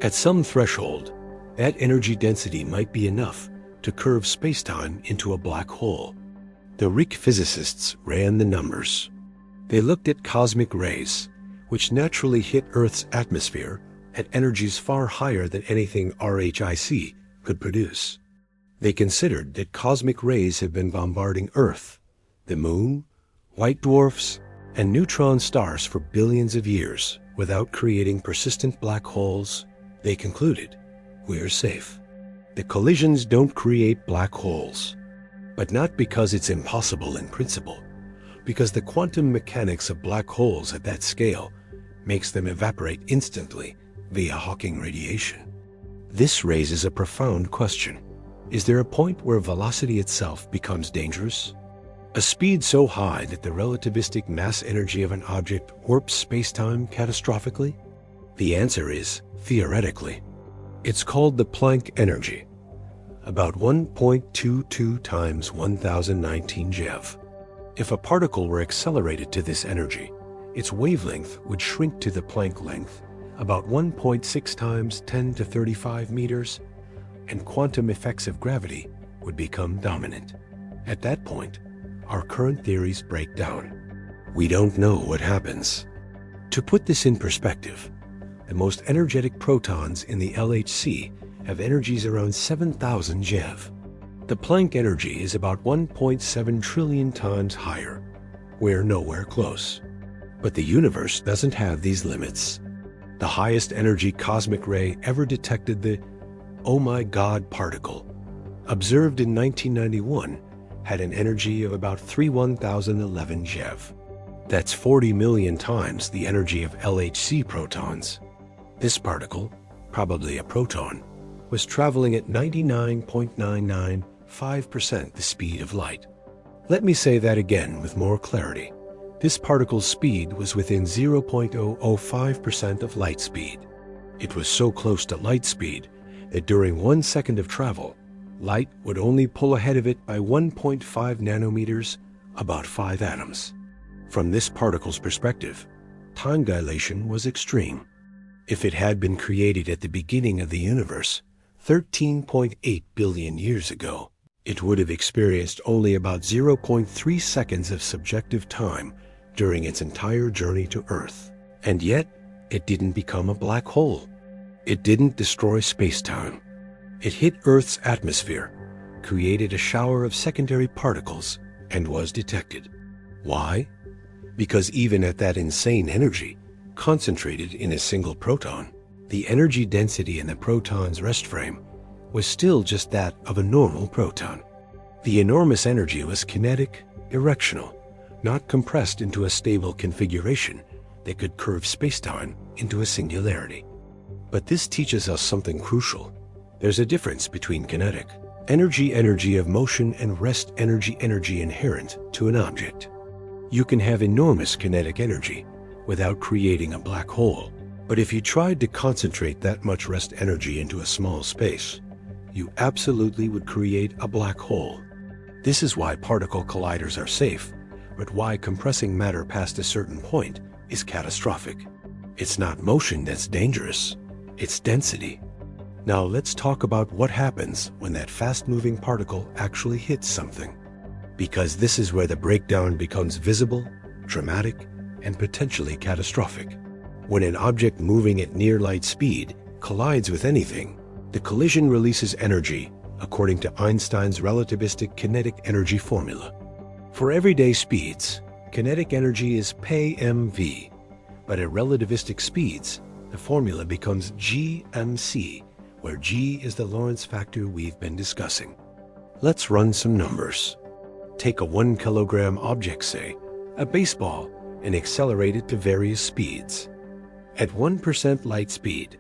At some threshold, that energy density might be enough to curve spacetime into a black hole. The RHIC physicists ran the numbers. They looked at cosmic rays, which naturally hit Earth's atmosphere at energies far higher than anything RHIC could produce. They considered that cosmic rays have been bombarding Earth, the Moon, white dwarfs, and neutron stars for billions of years without creating persistent black holes. They concluded, we're safe. The collisions don't create black holes, but not because it's impossible in principle, because the quantum mechanics of black holes at that scale makes them evaporate instantly via Hawking radiation. This raises a profound question. Is there a point where velocity itself becomes dangerous? A speed so high that the relativistic mass energy of an object warps spacetime catastrophically? The answer is, theoretically. It's called the Planck energy, about 1.22 times 1019 GeV. If a particle were accelerated to this energy, its wavelength would shrink to the Planck length, about 1.6 times 10 to 35 meters, and quantum effects of gravity would become dominant. At that point, our current theories break down. We don't know what happens. To put this in perspective, the most energetic protons in the LHC have energies around 7,000 GeV. The Planck energy is about 1.7 trillion times higher. We're nowhere close. But the universe doesn't have these limits. The highest energy cosmic ray ever detected, the Oh My God particle, observed in 1991, had an energy of about 31,011 GeV. That's 40 million times the energy of LHC protons. This particle, probably a proton, was traveling at 99.995% the speed of light. Let me say that again with more clarity. This particle's speed was within 0.005% of light speed. It was so close to light speed that during 1 second of travel, light would only pull ahead of it by 1.5 nanometers, about 5 atoms. From this particle's perspective, time dilation was extreme. If it had been created at the beginning of the universe, 13.8 billion years ago, it would have experienced only about 0.3 seconds of subjective time during its entire journey to Earth. And yet, it didn't become a black hole. It didn't destroy space-time. It hit Earth's atmosphere, created a shower of secondary particles, and was detected. Why? Because even at that insane energy, concentrated in a single proton, the energy density in the proton's rest frame was still just that of a normal proton. The enormous energy was kinetic, directional, not compressed into a stable configuration that could curve spacetime into a singularity. But this teaches us something crucial. There's a difference between kinetic energy of motion and rest energy inherent to an object. You can have enormous kinetic energy without creating a black hole, but if you tried to concentrate that much rest energy into a small space, you absolutely would create a black hole. This is why particle colliders are safe, but why compressing matter past a certain point is catastrophic. It's not motion that's dangerous, it's density. Now let's talk about what happens when that fast-moving particle actually hits something. Because this is where the breakdown becomes visible, dramatic, and potentially catastrophic. When an object moving at near light speed collides with anything, the collision releases energy according to Einstein's relativistic kinetic energy formula. For everyday speeds, kinetic energy is p.m.v, but at relativistic speeds, the formula becomes g.m.c, where g is the Lorentz factor we've been discussing. Let's run some numbers. Take a 1 kilogram object, say, a baseball, and accelerate it to various speeds. At 1% light speed,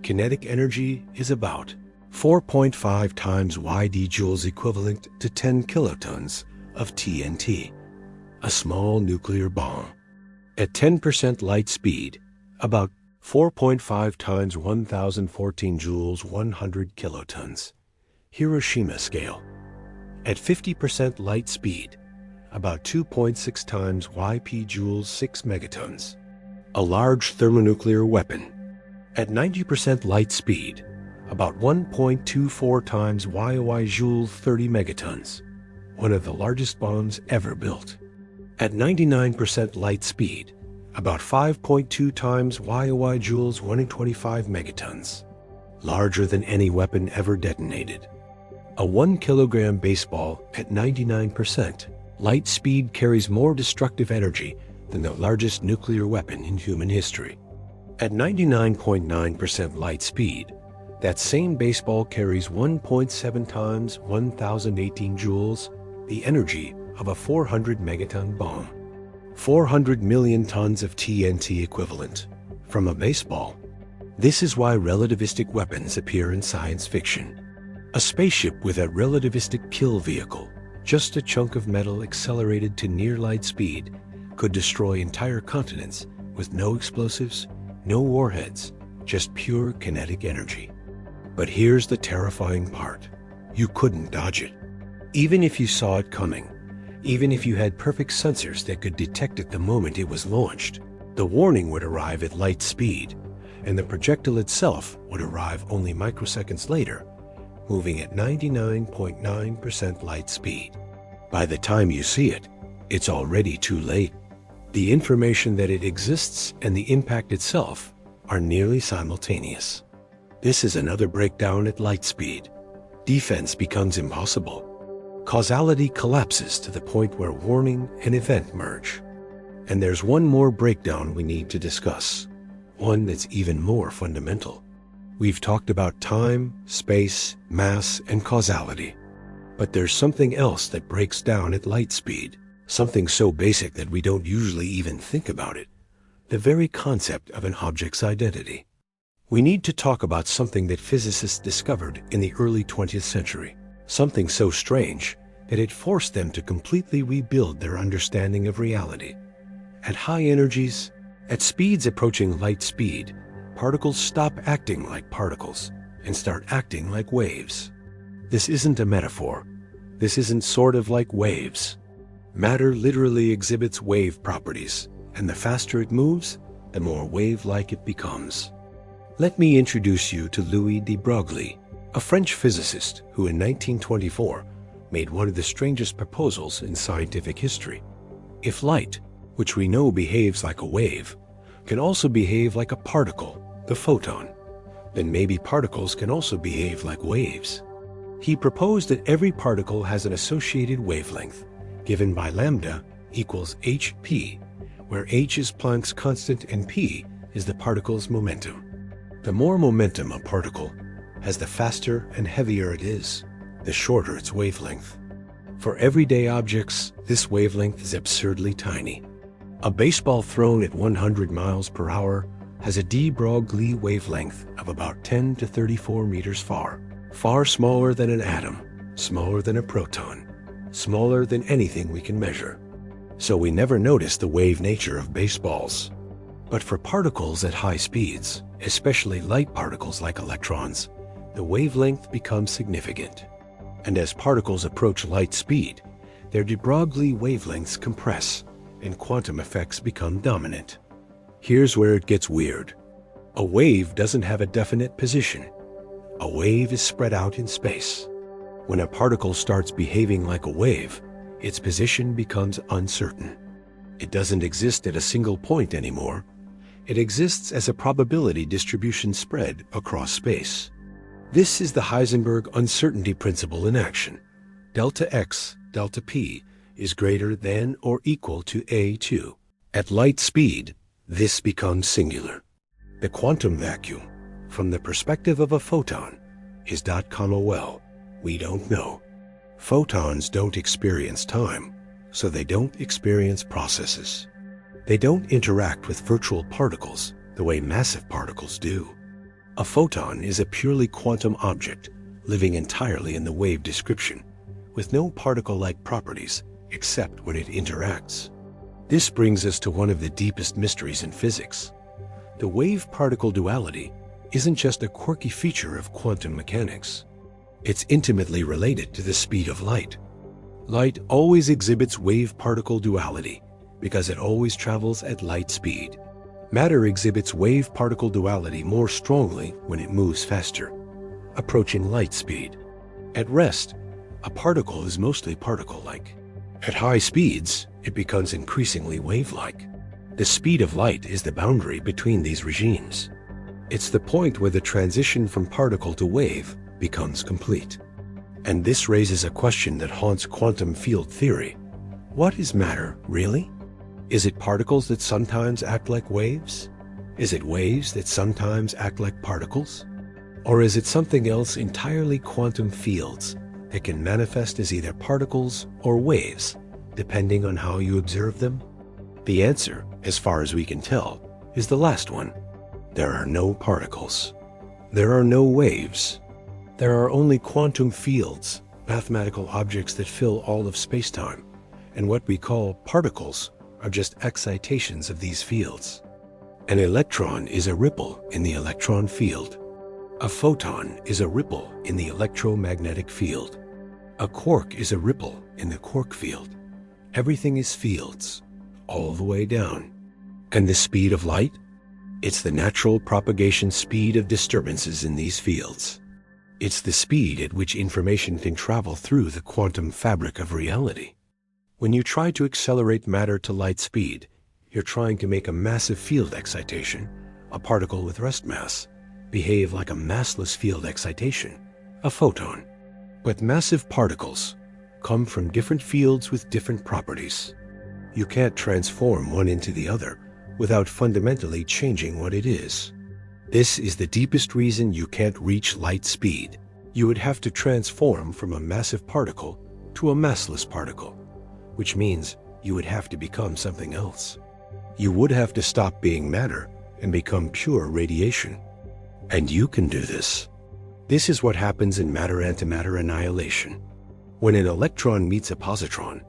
kinetic energy is about 4.5 times yd joules, equivalent to 10 kilotons of TNT, a small nuclear bomb. At 10% light speed, about 4.5 times 1014 joules, 100 kilotons, Hiroshima scale. At 50% light speed, about 2.6 times yp joules, 6 megatons, a large thermonuclear weapon. At 90% light speed, about 1.24 times YY joule, 30 megatons, one of the largest bombs ever built. At 99% light speed, about 5.2 times YY joules, 125 megatons, larger than any weapon ever detonated. A 1 kilogram baseball at 99% light speed carries more destructive energy than the largest nuclear weapon in human history. At 99.9% light speed, that same baseball carries 1.7 times 1018 joules, the energy of a 400 megaton bomb. 400 million tons of TNT equivalent from a baseball. This is why relativistic weapons appear in science fiction. A spaceship with a relativistic kill vehicle, just a chunk of metal accelerated to near light speed, could destroy entire continents with no explosives, no warheads, just pure kinetic energy. But here's the terrifying part. You couldn't dodge it. Even if you saw it coming, even if you had perfect sensors that could detect it the moment it was launched, the warning would arrive at light speed, and the projectile itself would arrive only microseconds later, moving at 99.9% light speed. By the time you see it, it's already too late. The information that it exists and the impact itself are nearly simultaneous. This is another breakdown at light speed. Defense becomes impossible. Causality collapses to the point where warning and event merge. And there's one more breakdown we need to discuss, one that's even more fundamental. We've talked about time, space, mass, and causality. But there's something else that breaks down at light speed, something so basic that we don't usually even think about it, the very concept of an object's identity. We need to talk about something that physicists discovered in the early 20th century, something so strange that it forced them to completely rebuild their understanding of reality. At high energies, at speeds approaching light speed, particles stop acting like particles and start acting like waves. This isn't a metaphor. This isn't sort of like waves. Matter literally exhibits wave properties, and the faster it moves, the more wave-like it becomes. Let me introduce you to Louis de Broglie, a French physicist who in 1924 made one of the strangest proposals in scientific history. If light, which we know behaves like a wave, can also behave like a particle, the photon, then maybe particles can also behave like waves. He proposed that every particle has an associated wavelength, given by lambda equals hp, where h is Planck's constant and p is the particle's momentum. The more momentum a particle has, the faster and heavier it is, the shorter its wavelength. For everyday objects, this wavelength is absurdly tiny. A baseball thrown at 100 miles per hour has a de Broglie wavelength of about 10 to 34 meters far smaller than an atom, smaller than a proton, smaller than anything we can measure. So we never notice the wave nature of baseballs. But for particles at high speeds, especially light particles like electrons, the wavelength becomes significant. And as particles approach light speed, their de Broglie wavelengths compress and quantum effects become dominant. Here's where it gets weird. A wave doesn't have a definite position. A wave is spread out in space. When a particle starts behaving like a wave, its position becomes uncertain. It doesn't exist at a single point anymore. It exists as a probability distribution spread across space. This is the Heisenberg uncertainty principle in action. Delta x, delta p, is greater than or equal to A2. At light speed, this becomes singular. The quantum vacuum, from the perspective of a photon, is ... well, we don't know. Photons don't experience time, so they don't experience processes. They don't interact with virtual particles the way massive particles do. A photon is a purely quantum object, living entirely in the wave description, with no particle-like properties except when it interacts. This brings us to one of the deepest mysteries in physics. The wave-particle duality isn't just a quirky feature of quantum mechanics. It's intimately related to the speed of light. Light always exhibits wave-particle duality because it always travels at light speed. Matter exhibits wave-particle duality more strongly when it moves faster, approaching light speed. At rest, a particle is mostly particle-like. At high speeds, it becomes increasingly wave-like. The speed of light is the boundary between these regimes. It's the point where the transition from particle to wave becomes complete. And this raises a question that haunts quantum field theory. What is matter, really? Is it particles that sometimes act like waves? Is it waves that sometimes act like particles? Or is it something else entirely, quantum fields that can manifest as either particles or waves, depending on how you observe them? The answer, as far as we can tell, is the last one. There are no particles. There are no waves. There are only quantum fields, mathematical objects that fill all of space-time, and what we call particles are just excitations of these fields. An electron is a ripple in the electron field. A photon is a ripple in the electromagnetic field. A quark is a ripple in the quark field. Everything is fields, all the way down. And the speed of light? It's the natural propagation speed of disturbances in these fields. It's the speed at which information can travel through the quantum fabric of reality. When you try to accelerate matter to light speed, you're trying to make a massive field excitation, a particle with rest mass, behave like a massless field excitation, a photon. But massive particles come from different fields with different properties. You can't transform one into the other without fundamentally changing what it is. This is the deepest reason you can't reach light speed. You would have to transform from a massive particle to a massless particle, which means you would have to become something else. You would have to stop being matter and become pure radiation. And you can do this. This is what happens in matter-antimatter annihilation. When an electron meets a positron,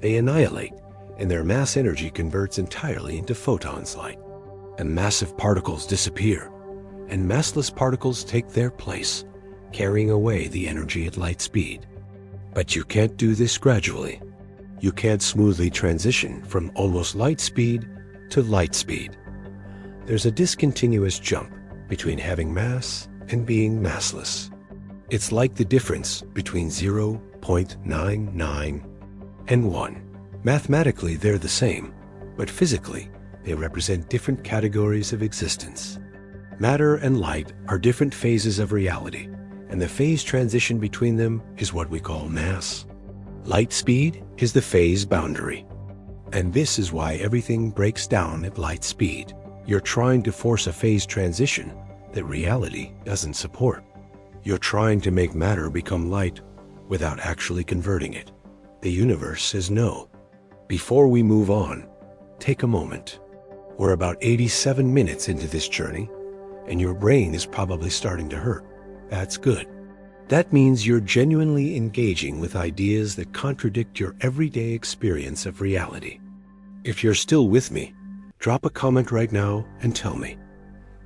they annihilate, and their mass energy converts entirely into photons light. And massive particles disappear, and massless particles take their place, carrying away the energy at light speed. But you can't do this gradually. You can't smoothly transition from almost light speed to light speed. There's a discontinuous jump between having mass and being massless. It's like the difference between 0.99 and 1. Mathematically, they're the same, but physically, they represent different categories of existence. Matter and light are different phases of reality, and the phase transition between them is what we call mass. Light speed is the phase boundary. And this is why everything breaks down at light speed. You're trying to force a phase transition that reality doesn't support. You're trying to make matter become light without actually converting it. The universe says no. Before we move on, take a moment. We're about 87 minutes into this journey, and your brain is probably starting to hurt. That's good. That means you're genuinely engaging with ideas that contradict your everyday experience of reality. If you're still with me, drop a comment right now and tell me,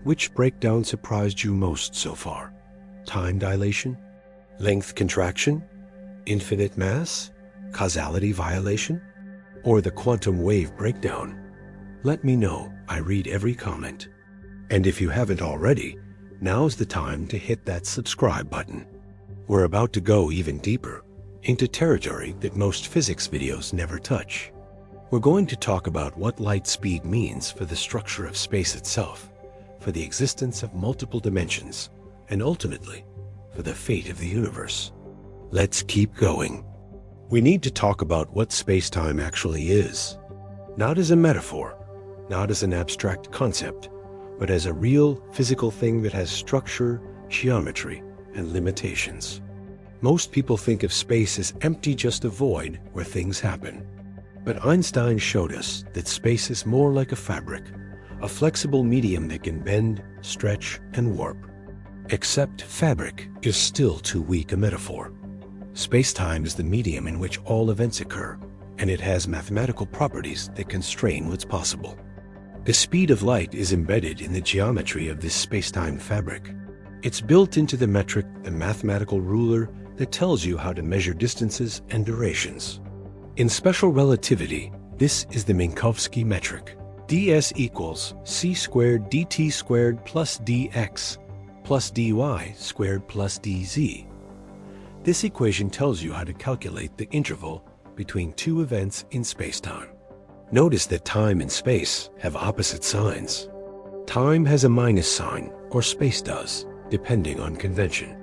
which breakdown surprised you most so far? Time dilation? Length contraction? Infinite mass? Causality violation? Or the quantum wave breakdown? Let me know. I read every comment. And if you haven't already, now's the time to hit that subscribe button. We're about to go even deeper into territory that most physics videos never touch. We're going to talk about what light speed means for the structure of space itself, for the existence of multiple dimensions, and ultimately, for the fate of the universe. Let's keep going. We need to talk about what space-time actually is. Not as a metaphor, not as an abstract concept, but as a real physical thing that has structure, geometry, and limitations. Most people think of space as empty, just a void where things happen. But Einstein showed us that space is more like a fabric, a flexible medium that can bend, stretch, and warp. Except fabric is still too weak a metaphor. Space-time is the medium in which all events occur, and it has mathematical properties that constrain what's possible. The speed of light is embedded in the geometry of this space-time fabric. It's built into the metric, the mathematical ruler that tells you how to measure distances and durations. In special relativity, this is the Minkowski metric. ds equals c squared dt squared plus dx plus dy squared plus dz. This equation tells you how to calculate the interval between two events in spacetime. Notice that time and space have opposite signs. Time has a minus sign, or space does, depending on convention.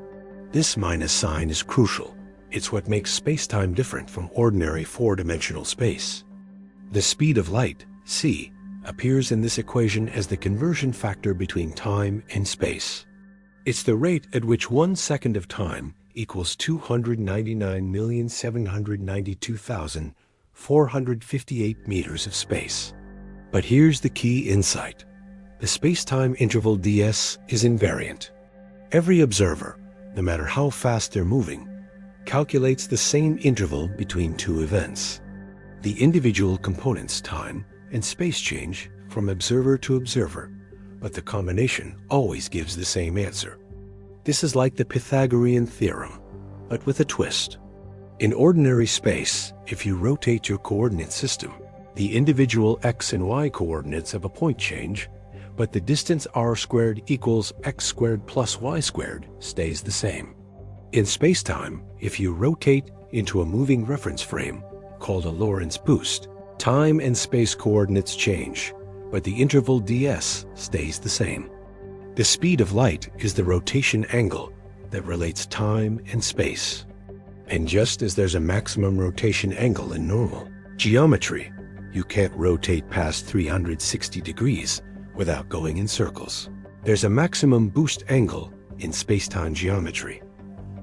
This minus sign is crucial. It's what makes spacetime different from ordinary four-dimensional space. The speed of light, c, appears in this equation as the conversion factor between time and space. It's the rate at which 1 second of time equals 299,792,458 meters of space. But here's the key insight. The space-time interval ds is invariant. Every observer, no matter how fast they're moving, calculates the same interval between two events. The individual components, time and space, change from observer to observer, but the combination always gives the same answer. This is like the Pythagorean theorem, but with a twist. In ordinary space, if you rotate your coordinate system, the individual x and y coordinates of a point change, but the distance r squared equals x squared plus y squared stays the same. In spacetime, if you rotate into a moving reference frame, called a Lorentz boost, time and space coordinates change, but the interval ds stays the same. The speed of light is the rotation angle that relates time and space. And just as there's a maximum rotation angle in normal geometry, you can't rotate past 360 degrees without going in circles. There's a maximum boost angle in spacetime geometry.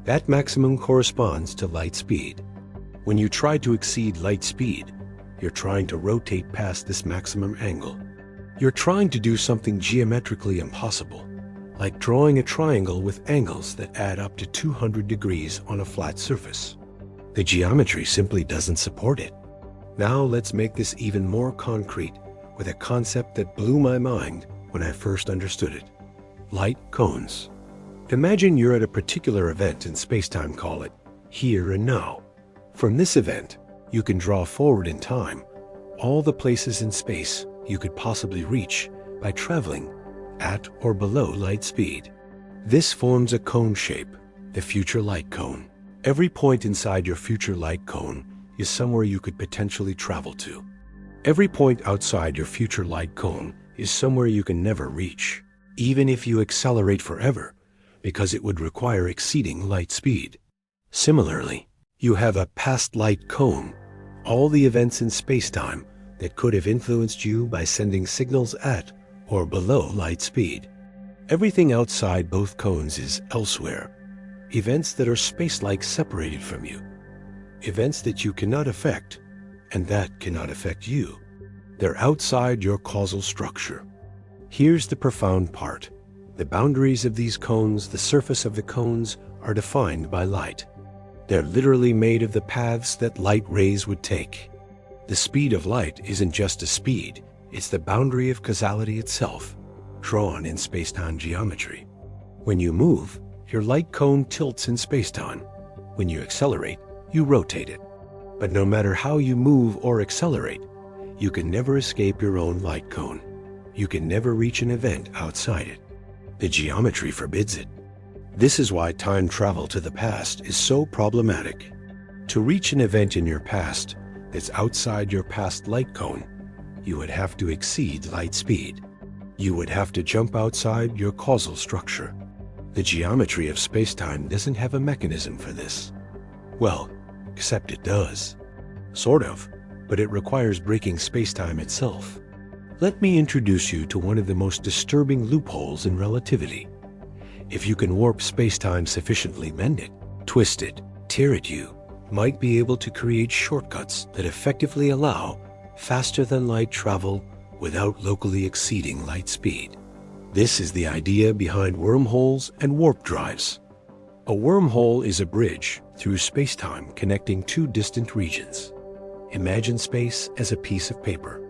That maximum corresponds to light speed. When you try to exceed light speed, you're trying to rotate past this maximum angle. You're trying to do something geometrically impossible, like drawing a triangle with angles that add up to 200 degrees on a flat surface. The geometry simply doesn't support it. Now let's make this even more concrete with a concept that blew my mind when I first understood it. Light cones. Imagine you're at a particular event in space-time, call it here and now. From this event, you can draw forward in time all the places in space you could possibly reach by traveling at or below light speed. This forms a cone shape, the future light cone. Every point inside your future light cone is somewhere you could potentially travel to. Every point outside your future light cone is somewhere you can never reach, even if you accelerate forever, because it would require exceeding light speed. Similarly, you have a past light cone, all the events in space-time that could have influenced you by sending signals at or below light speed. Everything outside both cones is elsewhere, events that are space-like separated from you, events that you cannot affect and that cannot affect you. They're outside your causal structure. Here's the profound part. The boundaries of these cones, the surface of the cones, are defined by light. They're literally made of the paths that light rays would take. The speed of light isn't just a speed, it's the boundary of causality itself, drawn in space-time geometry. When you move, your light cone tilts in space-time. When you accelerate, you rotate it. But no matter how you move or accelerate, you can never escape your own light cone. You can never reach an event outside it. The geometry forbids it. This is why time travel to the past is so problematic. To reach an event in your past that's outside your past light cone, you would have to exceed light speed. You would have to jump outside your causal structure. The geometry of space-time doesn't have a mechanism for this. Well, except it does. Sort of, but it requires breaking space-time itself. Let me introduce you to one of the most disturbing loopholes in relativity. If you can warp space-time sufficiently, bend it, twist it, tear it, you might be able to create shortcuts that effectively allow faster-than-light travel without locally exceeding light speed. This is the idea behind wormholes and warp drives. A wormhole is a bridge through space-time connecting two distant regions. Imagine space as a piece of paper.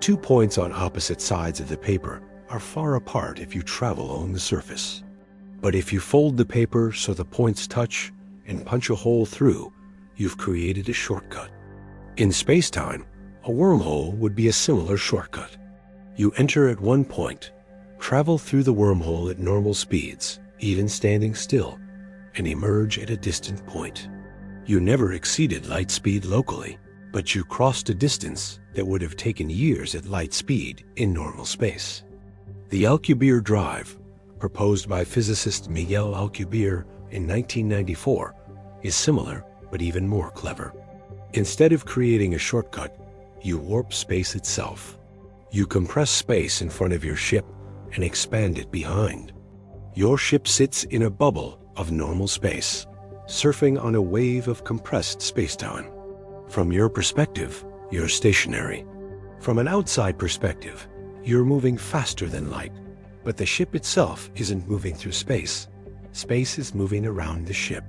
2 points on opposite sides of the paper are far apart if you travel along the surface. But if you fold the paper so the points touch and punch a hole through, you've created a shortcut. In space-time, a wormhole would be a similar shortcut. You enter at one point, travel through the wormhole at normal speeds, even standing still, and emerge at a distant point. You never exceeded light speed locally, but you crossed a distance that would have taken years at light speed in normal space. The Alcubierre drive, proposed by physicist Miguel Alcubierre in 1994, is similar but even more clever. Instead of creating a shortcut, you warp space itself. You compress space in front of your ship and expand it behind. Your ship sits in a bubble of normal space, surfing on a wave of compressed space-time. From your perspective, you're stationary. From an outside perspective, you're moving faster than light, but the ship itself isn't moving through space. Space is moving around the ship.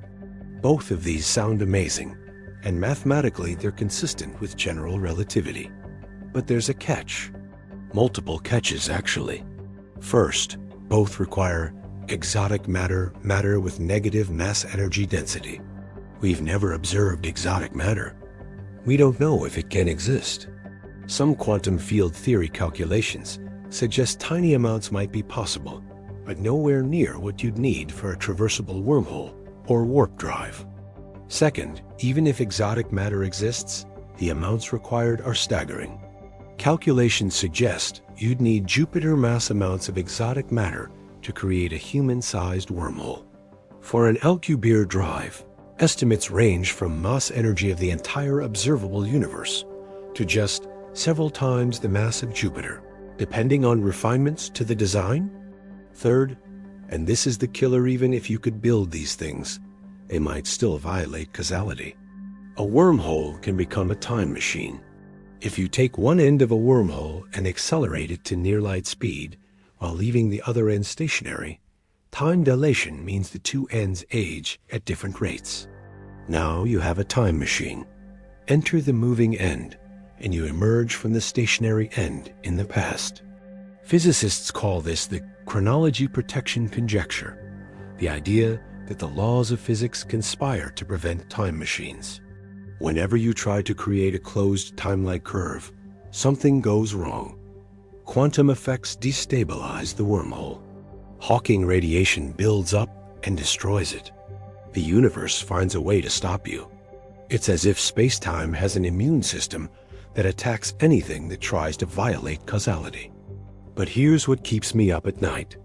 Both of these sound amazing, and mathematically they're consistent with general relativity. But there's a catch. Multiple catches, actually. First, both require exotic matter with negative mass-energy density. We've never observed exotic matter. We don't know if it can exist. Some quantum field theory calculations suggest tiny amounts might be possible, but nowhere near what you'd need for a traversable wormhole or warp drive. Second, even if exotic matter exists, the amounts required are staggering. Calculations suggest you'd need Jupiter mass amounts of exotic matter to create a human-sized wormhole. For an Alcubierre drive, estimates range from mass energy of the entire observable universe to just several times the mass of Jupiter, depending on refinements to the design. Third, and this is the killer even if you could build these things, they might still violate causality. A wormhole can become a time machine. If you take one end of a wormhole and accelerate it to near light speed while leaving the other end stationary, time dilation means the two ends age at different rates. Now you have a time machine. Enter the moving end, and you emerge from the stationary end in the past. Physicists call this the chronology protection conjecture, the idea that the laws of physics conspire to prevent time machines. Whenever you try to create a closed time-like curve, something goes wrong. Quantum effects destabilize the wormhole. Hawking radiation builds up and destroys it. The universe finds a way to stop you. It's as if space-time has an immune system that attacks anything that tries to violate causality. But here's what keeps me up at night.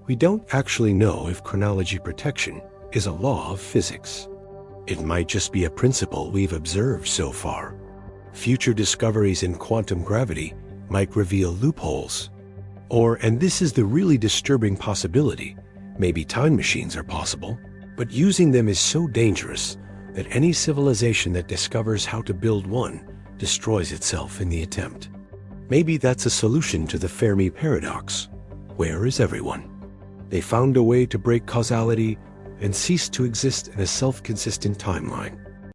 We don't actually know if chronology protection is a law of physics. It might just be a principle we've observed so far. Future discoveries in quantum gravity might reveal loopholes. Or, and this is the really disturbing possibility, maybe time machines are possible, but using them is so dangerous that any civilization that discovers how to build one destroys itself in the attempt. Maybe that's a solution to the Fermi paradox. Where is everyone? They found a way to break causality and cease to exist in a self-consistent timeline.